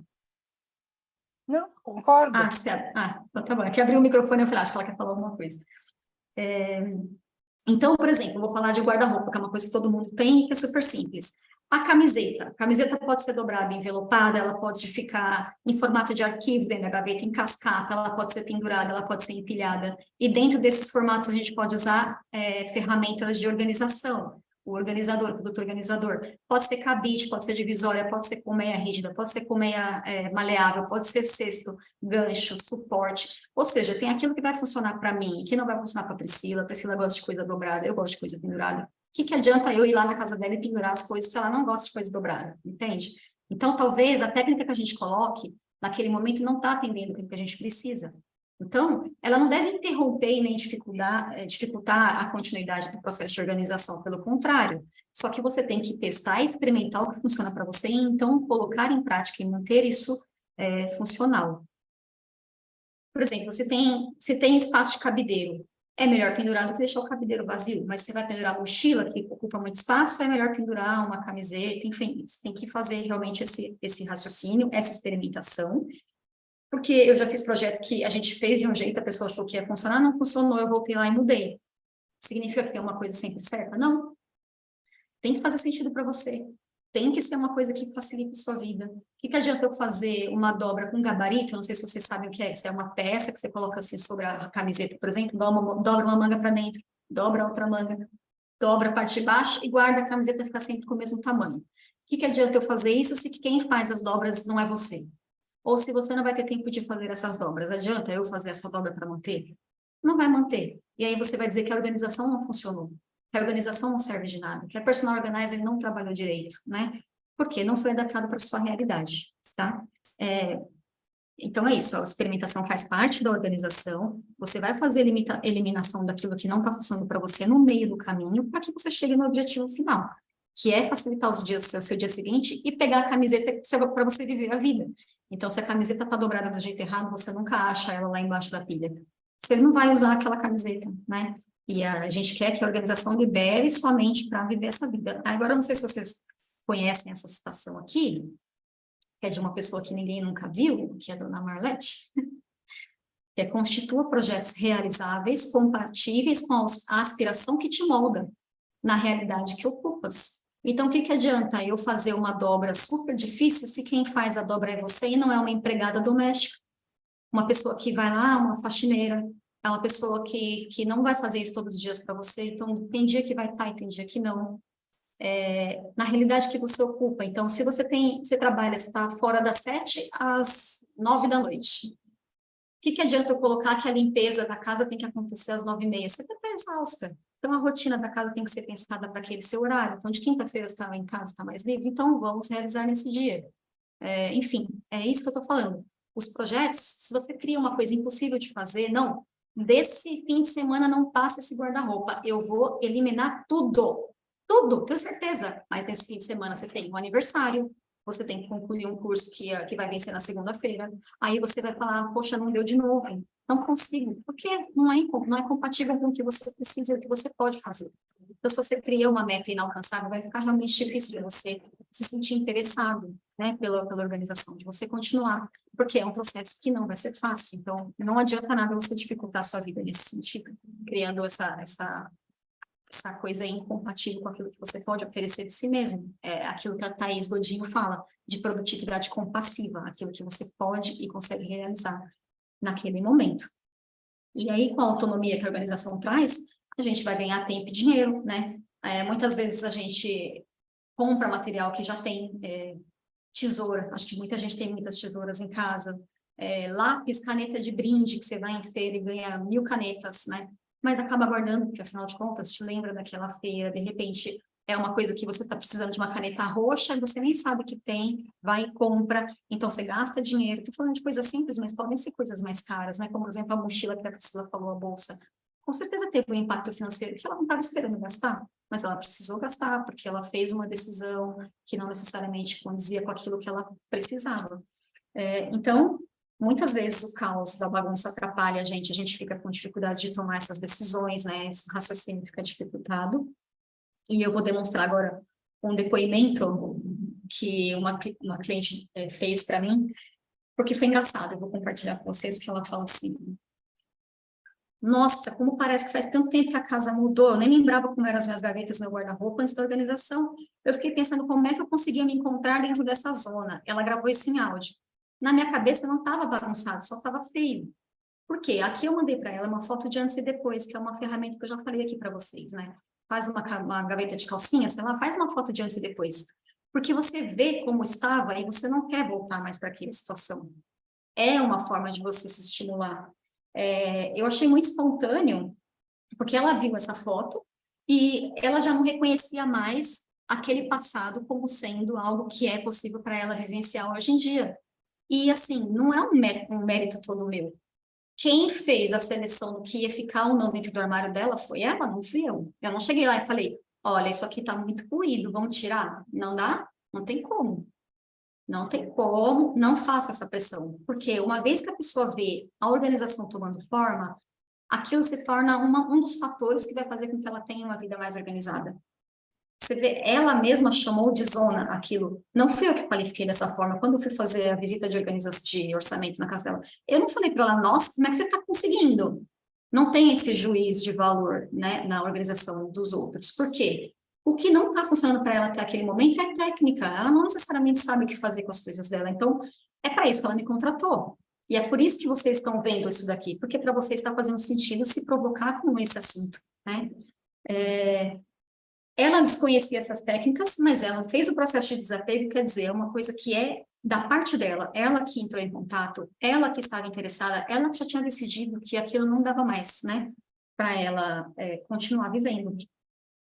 Speaker 5: Não, concordo.
Speaker 3: Então tá bom. Aqui abriu o microfone, eu falei, acho que ela quer falar alguma coisa. Então, por exemplo, eu vou falar de guarda-roupa, que é uma coisa que todo mundo tem e que é super simples. A camiseta pode ser dobrada, envelopada, ela pode ficar em formato de arquivo dentro da gaveta, em cascata, ela pode ser pendurada, ela pode ser empilhada. E dentro desses formatos a gente pode usar ferramentas de organização. O organizador, o produto organizador. Pode ser cabide, pode ser divisória, pode ser colmeia rígida, pode ser colmeia maleável, pode ser cesto, gancho, suporte. Ou seja, tem aquilo que vai funcionar para mim e que não vai funcionar para a Priscila. A Priscila gosta de coisa dobrada, eu gosto de coisa pendurada. O que adianta eu ir lá na casa dela e pendurar as coisas se ela não gosta de coisa dobrada, entende? Então, talvez a técnica que a gente coloque, naquele momento, não está atendendo o que a gente precisa. Então, ela não deve interromper e nem dificultar a continuidade do processo de organização, pelo contrário. Só que você tem que testar e experimentar o que funciona para você e, então, colocar em prática e manter isso funcional. Por exemplo, se tem espaço de cabideiro, é melhor pendurar do que deixar o cabideiro vazio, mas você vai pendurar a mochila, que ocupa muito espaço, é melhor pendurar uma camiseta, enfim, você tem que fazer realmente esse raciocínio, essa experimentação, porque eu já fiz projeto que a gente fez de um jeito, a pessoa achou que ia funcionar, não funcionou, eu voltei lá e mudei. Significa que tem uma coisa sempre certa? Não. Tem que fazer sentido para você. Tem que ser uma coisa que facilite a sua vida. O que adianta eu fazer uma dobra com gabarito? Eu não sei se vocês sabem o que é. Se é uma peça que você coloca assim sobre a camiseta, por exemplo, dobra uma manga para dentro, dobra a outra manga, dobra a parte de baixo e guarda a camiseta ficar sempre com o mesmo tamanho. O que adianta eu fazer isso se quem faz as dobras não é você? Ou se você não vai ter tempo de fazer essas dobras, adianta eu fazer essa dobra para manter? Não vai manter. E aí você vai dizer que a organização não funcionou, que a organização não serve de nada, que a personal organizer não trabalhou direito, né? Porque não foi adaptada para a sua realidade, tá? Então é isso, a experimentação faz parte da organização, você vai fazer eliminação daquilo que não está funcionando para você no meio do caminho, para que você chegue no objetivo final. que é facilitar os dias, o seu dia seguinte, e pegar a camiseta para você viver a vida. Então, se a camiseta está dobrada do jeito errado, você nunca acha ela lá embaixo da pilha. Você não vai usar aquela camiseta, né? E a gente quer que a organização libere sua mente para viver essa vida. Agora, eu não sei se vocês conhecem essa citação aqui, que é de uma pessoa que ninguém nunca viu, que é a dona Marlete, que é: constitua projetos realizáveis, compatíveis com a aspiração que te molda na realidade que ocupas. Então, o que adianta eu fazer uma dobra super difícil se quem faz a dobra é você e não é uma empregada doméstica? Uma pessoa que vai lá, uma faxineira, é uma pessoa que não vai fazer isso todos os dias para você. Então, tem dia que vai estar e tem dia que não. Na realidade que você ocupa. Então, se você trabalha, você está fora das 7 às 9 da noite. O que adianta eu colocar que a limpeza da casa tem que acontecer às 9h30? Você vai estar exausta. Então, a rotina da casa tem que ser pensada para aquele seu horário. Então, de quinta-feira você está em casa, está mais livre, então vamos realizar nesse dia. Enfim, é isso que eu estou falando. Os projetos, se você cria uma coisa impossível de fazer, não, desse fim de semana não passa esse guarda-roupa, eu vou eliminar tudo, tenho certeza. Mas nesse fim de semana você tem um aniversário, você tem que concluir um curso que vai vencer na segunda-feira, aí você vai falar: poxa, não deu de novo, não consigo, porque não é compatível com o que você precisa e o que você pode fazer. Então, se você cria uma meta inalcançável, vai ficar realmente difícil de você se sentir interessado, né, pela organização, de você continuar, porque é um processo que não vai ser fácil. Então, não adianta nada você dificultar a sua vida nesse sentido, criando essa coisa incompatível com aquilo que você pode oferecer de si mesmo. É aquilo que a Thaís Godinho fala, de produtividade compassiva, aquilo que você pode e consegue realizar naquele momento. E aí, com a autonomia que a organização traz, a gente vai ganhar tempo e dinheiro, né? Muitas vezes a gente compra material que já tem tesoura, acho que muita gente tem muitas tesouras em casa, lápis, caneta de brinde, que você vai em feira e ganha 1000 canetas, né? Mas acaba guardando, porque afinal de contas te lembra daquela feira, de repente é uma coisa que você está precisando de uma caneta roxa e você nem sabe que tem, vai e compra, então você gasta dinheiro. Estou falando de coisas simples, mas podem ser coisas mais caras, né? Como, por exemplo, a mochila que a Priscila falou, a bolsa. Com certeza teve um impacto financeiro que ela não estava esperando gastar, mas ela precisou gastar, porque ela fez uma decisão que não necessariamente condizia com aquilo que ela precisava. Então, muitas vezes o caos da bagunça atrapalha a gente fica com dificuldade de tomar essas decisões, né? Esse raciocínio fica dificultado. E eu vou demonstrar agora um depoimento que uma cliente fez para mim, porque foi engraçado. Eu vou compartilhar com vocês, porque ela fala assim: nossa, como parece que faz tanto tempo que a casa mudou, eu nem lembrava como eram as minhas gavetas, meu guarda-roupa antes da organização. Eu fiquei pensando como é que eu conseguia me encontrar dentro dessa zona. Ela gravou isso em áudio. Na minha cabeça não estava bagunçado, só estava feio. Por quê? Aqui eu mandei para ela uma foto de antes e depois, que é uma ferramenta que eu já falei aqui para vocês, né? Faz uma gaveta de calcinha, sei lá, faz uma foto de antes e depois. Porque você vê como estava e você não quer voltar mais para aquela situação. É uma forma de você se estimular. Eu achei muito espontâneo, porque ela viu essa foto e ela já não reconhecia mais aquele passado como sendo algo que é possível para ela vivenciar hoje em dia. E, assim, não é um mérito todo meu. Quem fez a seleção do que ia ficar ou não dentro do armário dela foi ela, não fui eu. Eu não cheguei lá e falei: olha, isso aqui está muito ruído, vamos tirar? Não dá? Não tem como. Não tem como, não faço essa pressão. Porque uma vez que a pessoa vê a organização tomando forma, aquilo se torna um dos fatores que vai fazer com que ela tenha uma vida mais organizada. Você vê, ela mesma chamou de zona aquilo. Não fui eu que qualifiquei dessa forma. Quando eu fui fazer a visita de organização de orçamento na casa dela, eu não falei para ela: nossa, como é que você está conseguindo? Não tem esse juiz de valor, né, na organização dos outros. Por quê? O que não está funcionando para ela até aquele momento é técnica. Ela não necessariamente sabe o que fazer com as coisas dela. Então, é para isso que ela me contratou. E é por isso que vocês estão vendo isso daqui, porque para vocês está fazendo sentido se provocar com esse assunto, né? Ela desconhecia essas técnicas, mas ela fez o processo de desapego, quer dizer, é uma coisa que é da parte dela, ela que entrou em contato, ela que estava interessada, ela que já tinha decidido que aquilo não dava mais, né, para ela continuar vivendo.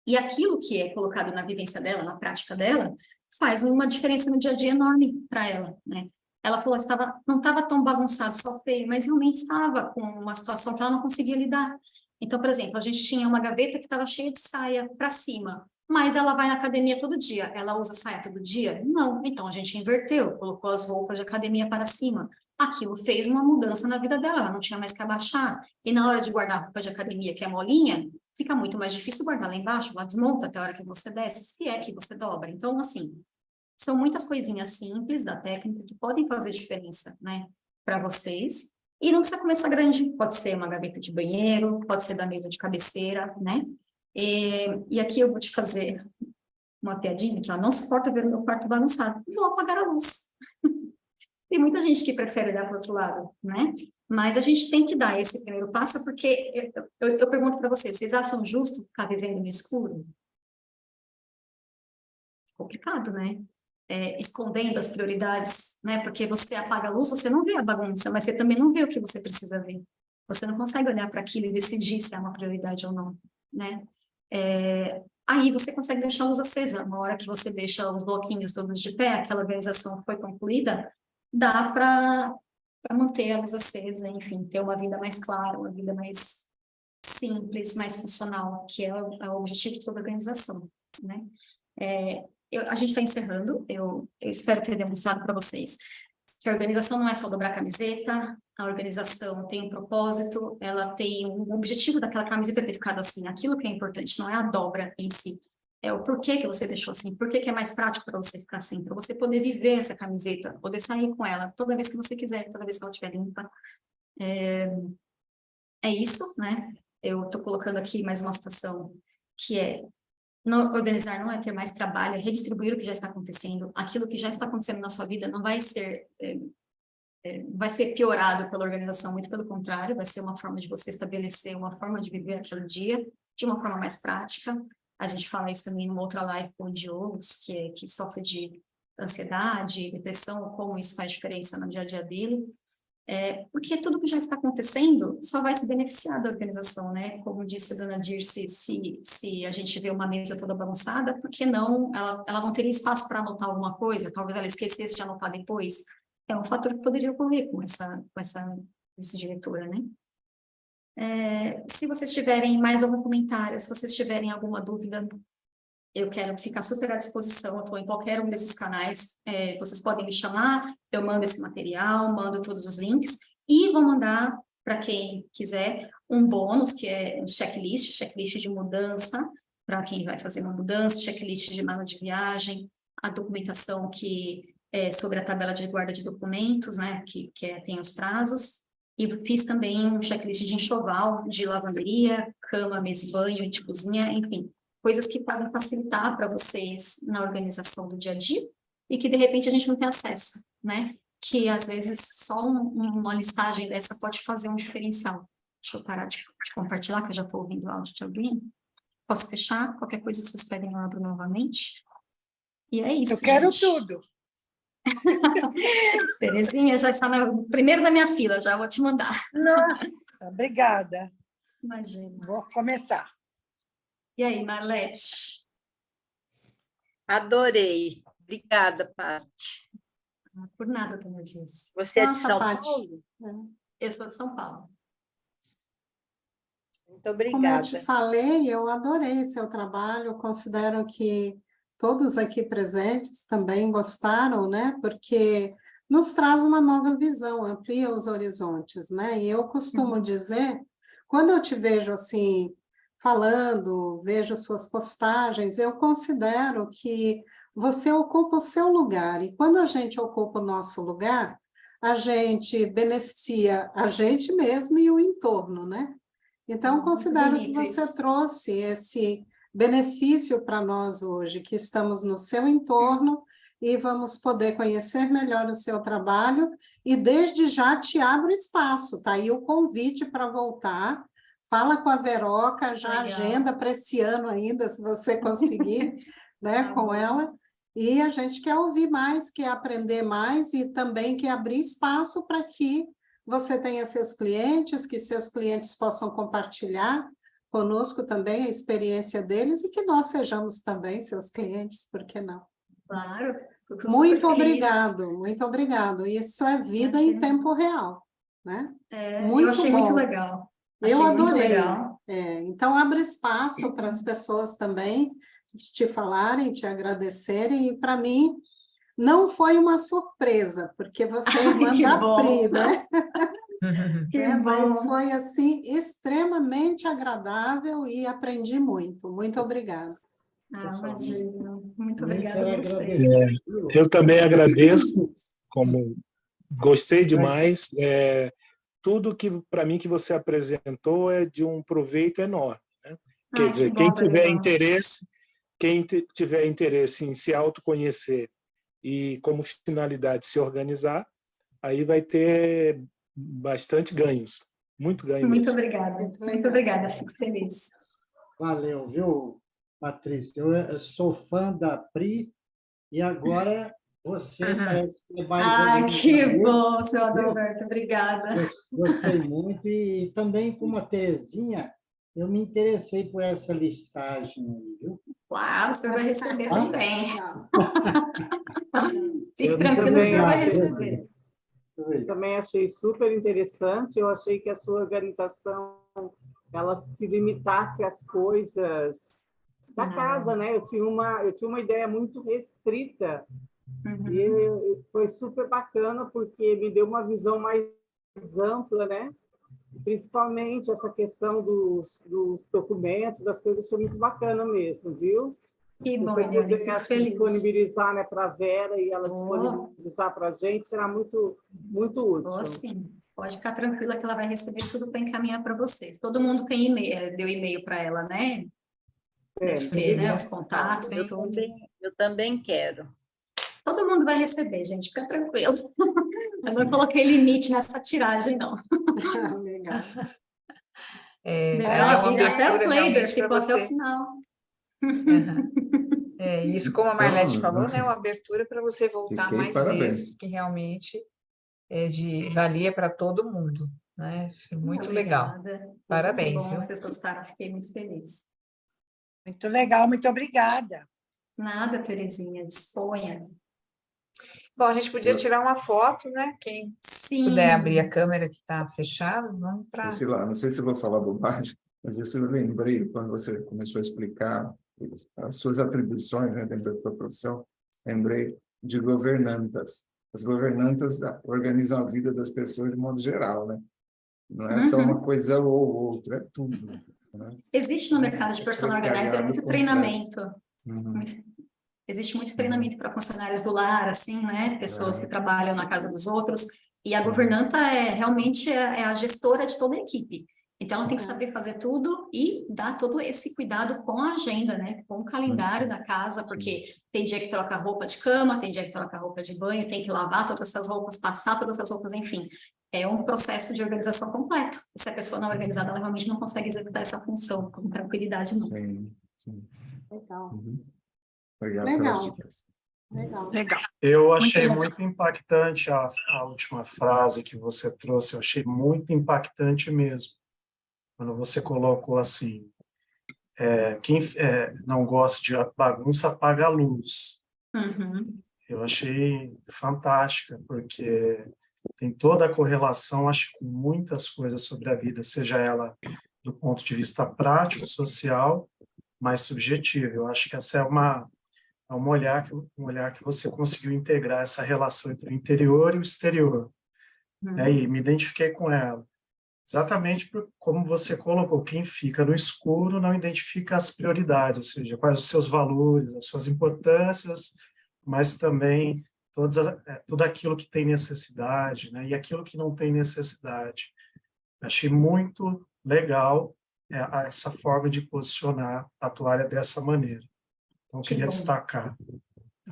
Speaker 3: E aquilo que é colocado na vivência dela, na prática dela, faz uma diferença no dia a dia enorme para ela, né. Ela falou que não estava tão bagunçado, só feio, mas realmente estava com uma situação que ela não conseguia lidar. Então, por exemplo, a gente tinha uma gaveta que estava cheia de saia para cima. mas ela vai na academia todo dia. Ela usa saia todo dia? Não. Então a gente inverteu, colocou as roupas de academia para cima. Aquilo fez uma mudança na vida dela, ela não tinha mais que abaixar. E na hora de guardar a roupa de academia, que é molinha, fica muito mais difícil guardar lá embaixo, ela desmonta até a hora que você desce, se é que você dobra. Então, assim, são muitas coisinhas simples da técnica que podem fazer diferença, né, para vocês. E não precisa começar grande, pode ser uma gaveta de banheiro, pode ser da mesa de cabeceira, né? E aqui eu vou te fazer uma piadinha, que ela não suporta ver o meu quarto bagunçado. Vou apagar a luz. Tem muita gente que prefere dar para o outro lado, né? Mas a gente tem que dar esse primeiro passo, porque eu pergunto para vocês acham justo ficar vivendo no escuro? Complicado, né? Escondendo as prioridades, né? Porque você apaga a luz, você não vê a bagunça, mas você também não vê o que você precisa ver. Você não consegue olhar para aquilo e decidir se é uma prioridade ou não, né? Aí você consegue deixar a luz acesa. Na hora que você deixa os bloquinhos todos de pé, aquela organização foi concluída, dá para manter a luz acesa, enfim, ter uma vida mais clara, uma vida mais simples, mais funcional, que é o objetivo de toda organização, né? A gente está encerrando, eu espero ter demonstrado para vocês que a organização não é só dobrar a camiseta, a organização tem um propósito, ela tem um objetivo daquela camiseta ter ficado assim, aquilo que é importante não é a dobra em si, é o porquê que você deixou assim, porquê que é mais prático para você ficar assim, para você poder viver essa camiseta, poder sair com ela toda vez que você quiser, toda vez que ela estiver limpa. É isso, né? Eu estou colocando aqui mais uma citação que é: organizar não é ter mais trabalho, é redistribuir o que já está acontecendo. Aquilo que já está acontecendo na sua vida não vai ser piorado pela organização, muito pelo contrário, vai ser uma forma de você estabelecer uma forma de viver aquele dia de uma forma mais prática. A gente fala isso também numa outra live com o Diogo, que sofre de ansiedade, depressão, como isso faz diferença no dia a dia dele. Porque tudo que já está acontecendo só vai se beneficiar da organização, né? Como disse a dona Dirce, se a gente vê uma mesa toda bagunçada, por que não? Ela não teria espaço para anotar alguma coisa, talvez ela esquecesse de anotar depois. É um fator que poderia ocorrer com essa diretora, né? Se vocês tiverem mais algum comentário, se vocês tiverem alguma dúvida, eu quero ficar super à disposição, eu estou em qualquer um desses canais, vocês podem me chamar, eu mando esse material, mando todos os links, e vou mandar, para quem quiser, um bônus, que é um checklist de mudança, para quem vai fazer uma mudança, checklist de mala de viagem, a documentação que é sobre a tabela de guarda de documentos, né, que tem os prazos, e fiz também um checklist de enxoval, de lavanderia, cama, mesa e banho, de cozinha, enfim, coisas que podem facilitar para vocês na organização do dia a dia e que, de repente, a gente não tem acesso, né? Que, às vezes, só uma listagem dessa pode fazer um diferencial. Deixa eu parar de compartilhar, que eu já estou ouvindo o áudio de alguém. Posso fechar? Qualquer coisa vocês pedem, eu abro novamente. E é isso,
Speaker 5: eu quero
Speaker 3: gente.
Speaker 5: tudo.
Speaker 3: Terezinha já está primeiro na minha fila, já vou te mandar.
Speaker 5: Nossa, obrigada.
Speaker 3: Imagina.
Speaker 5: Vou começar.
Speaker 3: E aí, Marlete?
Speaker 11: Adorei. Obrigada, Paty.
Speaker 3: Por nada, como eu disse.
Speaker 11: Você é de São Paulo?
Speaker 3: Eu sou de São Paulo.
Speaker 11: Muito obrigada.
Speaker 2: Como eu te falei, eu adorei seu trabalho, considero que todos aqui presentes também gostaram, né? Porque nos traz uma nova visão, amplia os horizontes, né? E eu costumo dizer, quando eu te vejo assim, falando, vejo suas postagens, eu considero que você ocupa o seu lugar, e quando a gente ocupa o nosso lugar, a gente beneficia a gente mesmo e o entorno, né? Então, considero que você trouxe esse benefício para nós hoje, que estamos no seu entorno e vamos poder conhecer melhor o seu trabalho, e desde já te abro espaço, tá aí o convite para voltar. Fala com a Veroca, já agenda para esse ano ainda, se você conseguir, né, com ela. E a gente quer ouvir mais, quer aprender mais e também quer abrir espaço para que você tenha seus clientes, que seus clientes possam compartilhar conosco também a experiência deles e que nós sejamos também seus clientes, por que não?
Speaker 3: Claro.
Speaker 2: Muito obrigado. Isso é vida em tempo real, né?
Speaker 3: Eu achei muito legal.
Speaker 2: Eu adorei. Então, abre espaço para as pessoas também te falarem, te agradecerem, e para mim não foi uma surpresa, porque você é irmã da Pri, né? Mas foi assim extremamente agradável e aprendi muito. Muito obrigada.
Speaker 3: Imagina. Muito obrigada
Speaker 8: quero
Speaker 3: a vocês.
Speaker 14: Eu também agradeço, como gostei demais. Tudo que para mim que você apresentou é de um proveito enorme, né? Quer dizer, quem tiver interesse em se autoconhecer e como finalidade se organizar, aí vai ter bastante ganhos, muito ganho.
Speaker 3: Muito obrigada, muito obrigada, fico feliz.
Speaker 8: Valeu, viu, Patrícia? Eu sou fã da Pri e agora você parece ser mais...
Speaker 3: que bom, seu Adalberto, obrigada.
Speaker 8: Gostei muito e também como a Terezinha, eu me interessei por essa listagem, viu?
Speaker 3: Claro, o senhor vai receber também. Fique tranquilo, o senhor vai receber.
Speaker 13: Eu também achei super interessante. Eu achei que a sua organização ela se limitasse às coisas da casa, né? Eu tinha uma ideia muito restrita e foi super bacana porque me deu uma visão mais ampla, né? Principalmente essa questão dos documentos, das coisas, foi muito bacana mesmo, viu?
Speaker 3: Que
Speaker 13: Se
Speaker 3: bom,
Speaker 13: você
Speaker 3: Eliane,
Speaker 13: puder
Speaker 3: fico feliz.
Speaker 13: disponibilizar, né, para a Vera e ela disponibilizar para a gente, será muito, muito útil.
Speaker 3: Sim. Pode ficar tranquila que ela vai receber tudo para encaminhar para vocês. Todo mundo tem e-mail, deu e-mail para ela, né? Deve ter, né? Os contatos, tudo.
Speaker 11: Eu também quero.
Speaker 3: Todo mundo vai receber, gente, fica tranquilo. Eu não coloquei limite nessa tiragem, não.
Speaker 2: Legal.
Speaker 3: Até o Kleiber ficou até o final.
Speaker 4: Isso, como a Marlete falou, né, uma abertura para você voltar mais vezes, que realmente valia para todo mundo, né? Muito legal. Parabéns.
Speaker 3: Muito bom, vocês gostaram, fiquei muito feliz.
Speaker 5: Muito legal, muito obrigada.
Speaker 3: Nada, Terezinha, disponha.
Speaker 4: Bom, a gente podia tirar uma foto, né? Quem puder abrir a câmera que está fechada, vamos para...
Speaker 15: Priscila, não sei se eu vou falar bobagem, mas eu lembrei, quando você começou a explicar as suas atribuições, né, dentro da sua profissão, lembrei de governantas. As governantas organizam a vida das pessoas de modo geral, né? Não é só uma coisa ou outra, é tudo. Né?
Speaker 3: Existe no mercado de personal organizer muito treinamento. Existe muito treinamento para funcionários do lar, assim, né? Pessoas que trabalham na casa dos outros. E a governanta realmente é a gestora de toda a equipe. Então, ela tem que saber fazer tudo e dar todo esse cuidado com a agenda, né? Com o calendário da casa, porque tem dia que troca roupa de cama, tem dia que troca roupa de banho, tem que lavar todas essas roupas, passar todas essas roupas, enfim. É um processo de organização completo. E se a pessoa não é organizada, ela realmente não consegue executar essa função com tranquilidade, não.
Speaker 15: Sim.
Speaker 2: Legal.
Speaker 15: Obrigado
Speaker 2: pelas
Speaker 15: dicas.
Speaker 5: Legal.
Speaker 6: Eu achei muito impactante a última frase que você trouxe, eu achei muito impactante mesmo. Quando você colocou assim, quem não gosta de bagunça, apaga a luz. Eu achei fantástica, porque tem toda a correlação, acho, com muitas coisas sobre a vida, seja ela do ponto de vista prático, social, mais subjetivo. Eu acho que essa é um olhar que você conseguiu integrar essa relação entre o interior e o exterior. E me identifiquei com ela. Exatamente como você colocou, quem fica no escuro não identifica as prioridades, ou seja, quais os seus valores, as suas importâncias, mas também tudo aquilo que tem necessidade, né? E aquilo que não tem necessidade. Achei muito legal essa forma de posicionar a tua dessa maneira. Então, queria destacar.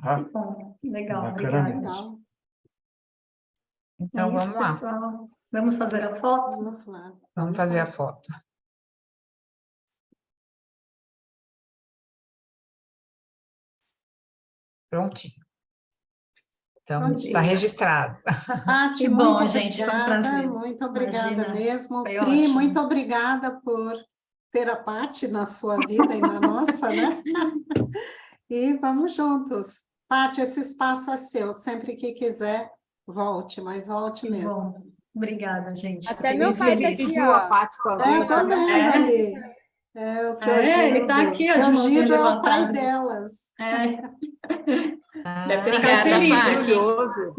Speaker 6: Tá?
Speaker 3: Que bom, legal,
Speaker 6: Bacana
Speaker 3: obrigada.
Speaker 6: mesmo.
Speaker 4: Então, vamos lá.
Speaker 3: Pessoal. Vamos fazer a foto?
Speaker 2: Vamos lá.
Speaker 4: Vamos fazer a foto. Prontinho. Então, está registrado.
Speaker 2: Paty,
Speaker 3: que bom,
Speaker 2: muito
Speaker 3: gente, foi um
Speaker 2: obrigada,
Speaker 3: prazer.
Speaker 2: muito obrigada.
Speaker 3: Imagina,
Speaker 2: mesmo.
Speaker 3: foi
Speaker 2: Pri,
Speaker 3: ótimo.
Speaker 2: muito obrigada por ter a Paty na sua vida e na nossa, né? E vamos juntos. Paty, esse espaço é seu, sempre que quiser, volte, mas volte
Speaker 3: Que
Speaker 2: mesmo.
Speaker 3: bom. Obrigada, gente.
Speaker 1: Até meu pai tá aqui,
Speaker 13: Pediu a
Speaker 1: ó.
Speaker 13: Paty com a
Speaker 2: Também, ali. O seu Gido.
Speaker 3: Ele está aqui, ó, de
Speaker 2: seu
Speaker 3: mãozinha
Speaker 2: Gido é o
Speaker 3: levantada.
Speaker 2: pai delas.
Speaker 3: Deve ter ficado feliz,
Speaker 13: orgulhoso.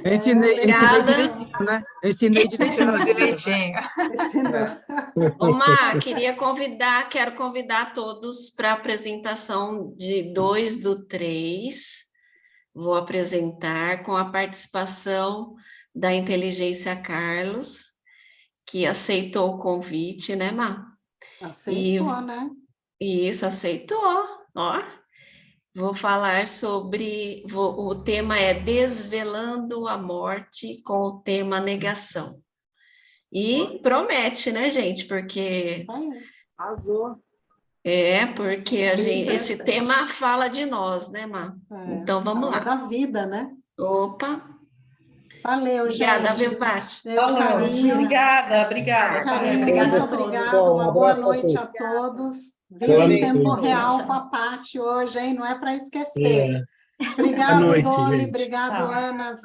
Speaker 6: Eu ensinei direitinho, né? Eu ensinei direitinho.
Speaker 4: Ensinou direitinho.
Speaker 12: Ô, Má, quero convidar todos para a apresentação de 2/3. Vou apresentar com a participação da Inteligência Carlos, que aceitou o convite, né, Má?
Speaker 2: Aceitou, né?
Speaker 12: Isso, aceitou. Ó, vou falar sobre... o tema é Desvelando a Morte com o tema negação. E promete, né, gente? Porque...
Speaker 13: Arrasou.
Speaker 12: Porque esse tema fala de nós, né, Má? Então, vamos lá.
Speaker 2: Da vida, né?
Speaker 12: Opa!
Speaker 2: Valeu,
Speaker 12: obrigada,
Speaker 2: gente.
Speaker 12: viu, Paty?
Speaker 7: Obrigada.
Speaker 2: Muito obrigada. Uma boa noite a todos. Viva em tempo real com a Paty hoje, hein? Não é para esquecer. Obrigado,
Speaker 14: Boa noite,
Speaker 2: Doni.
Speaker 14: gente.
Speaker 2: Obrigado, Ana.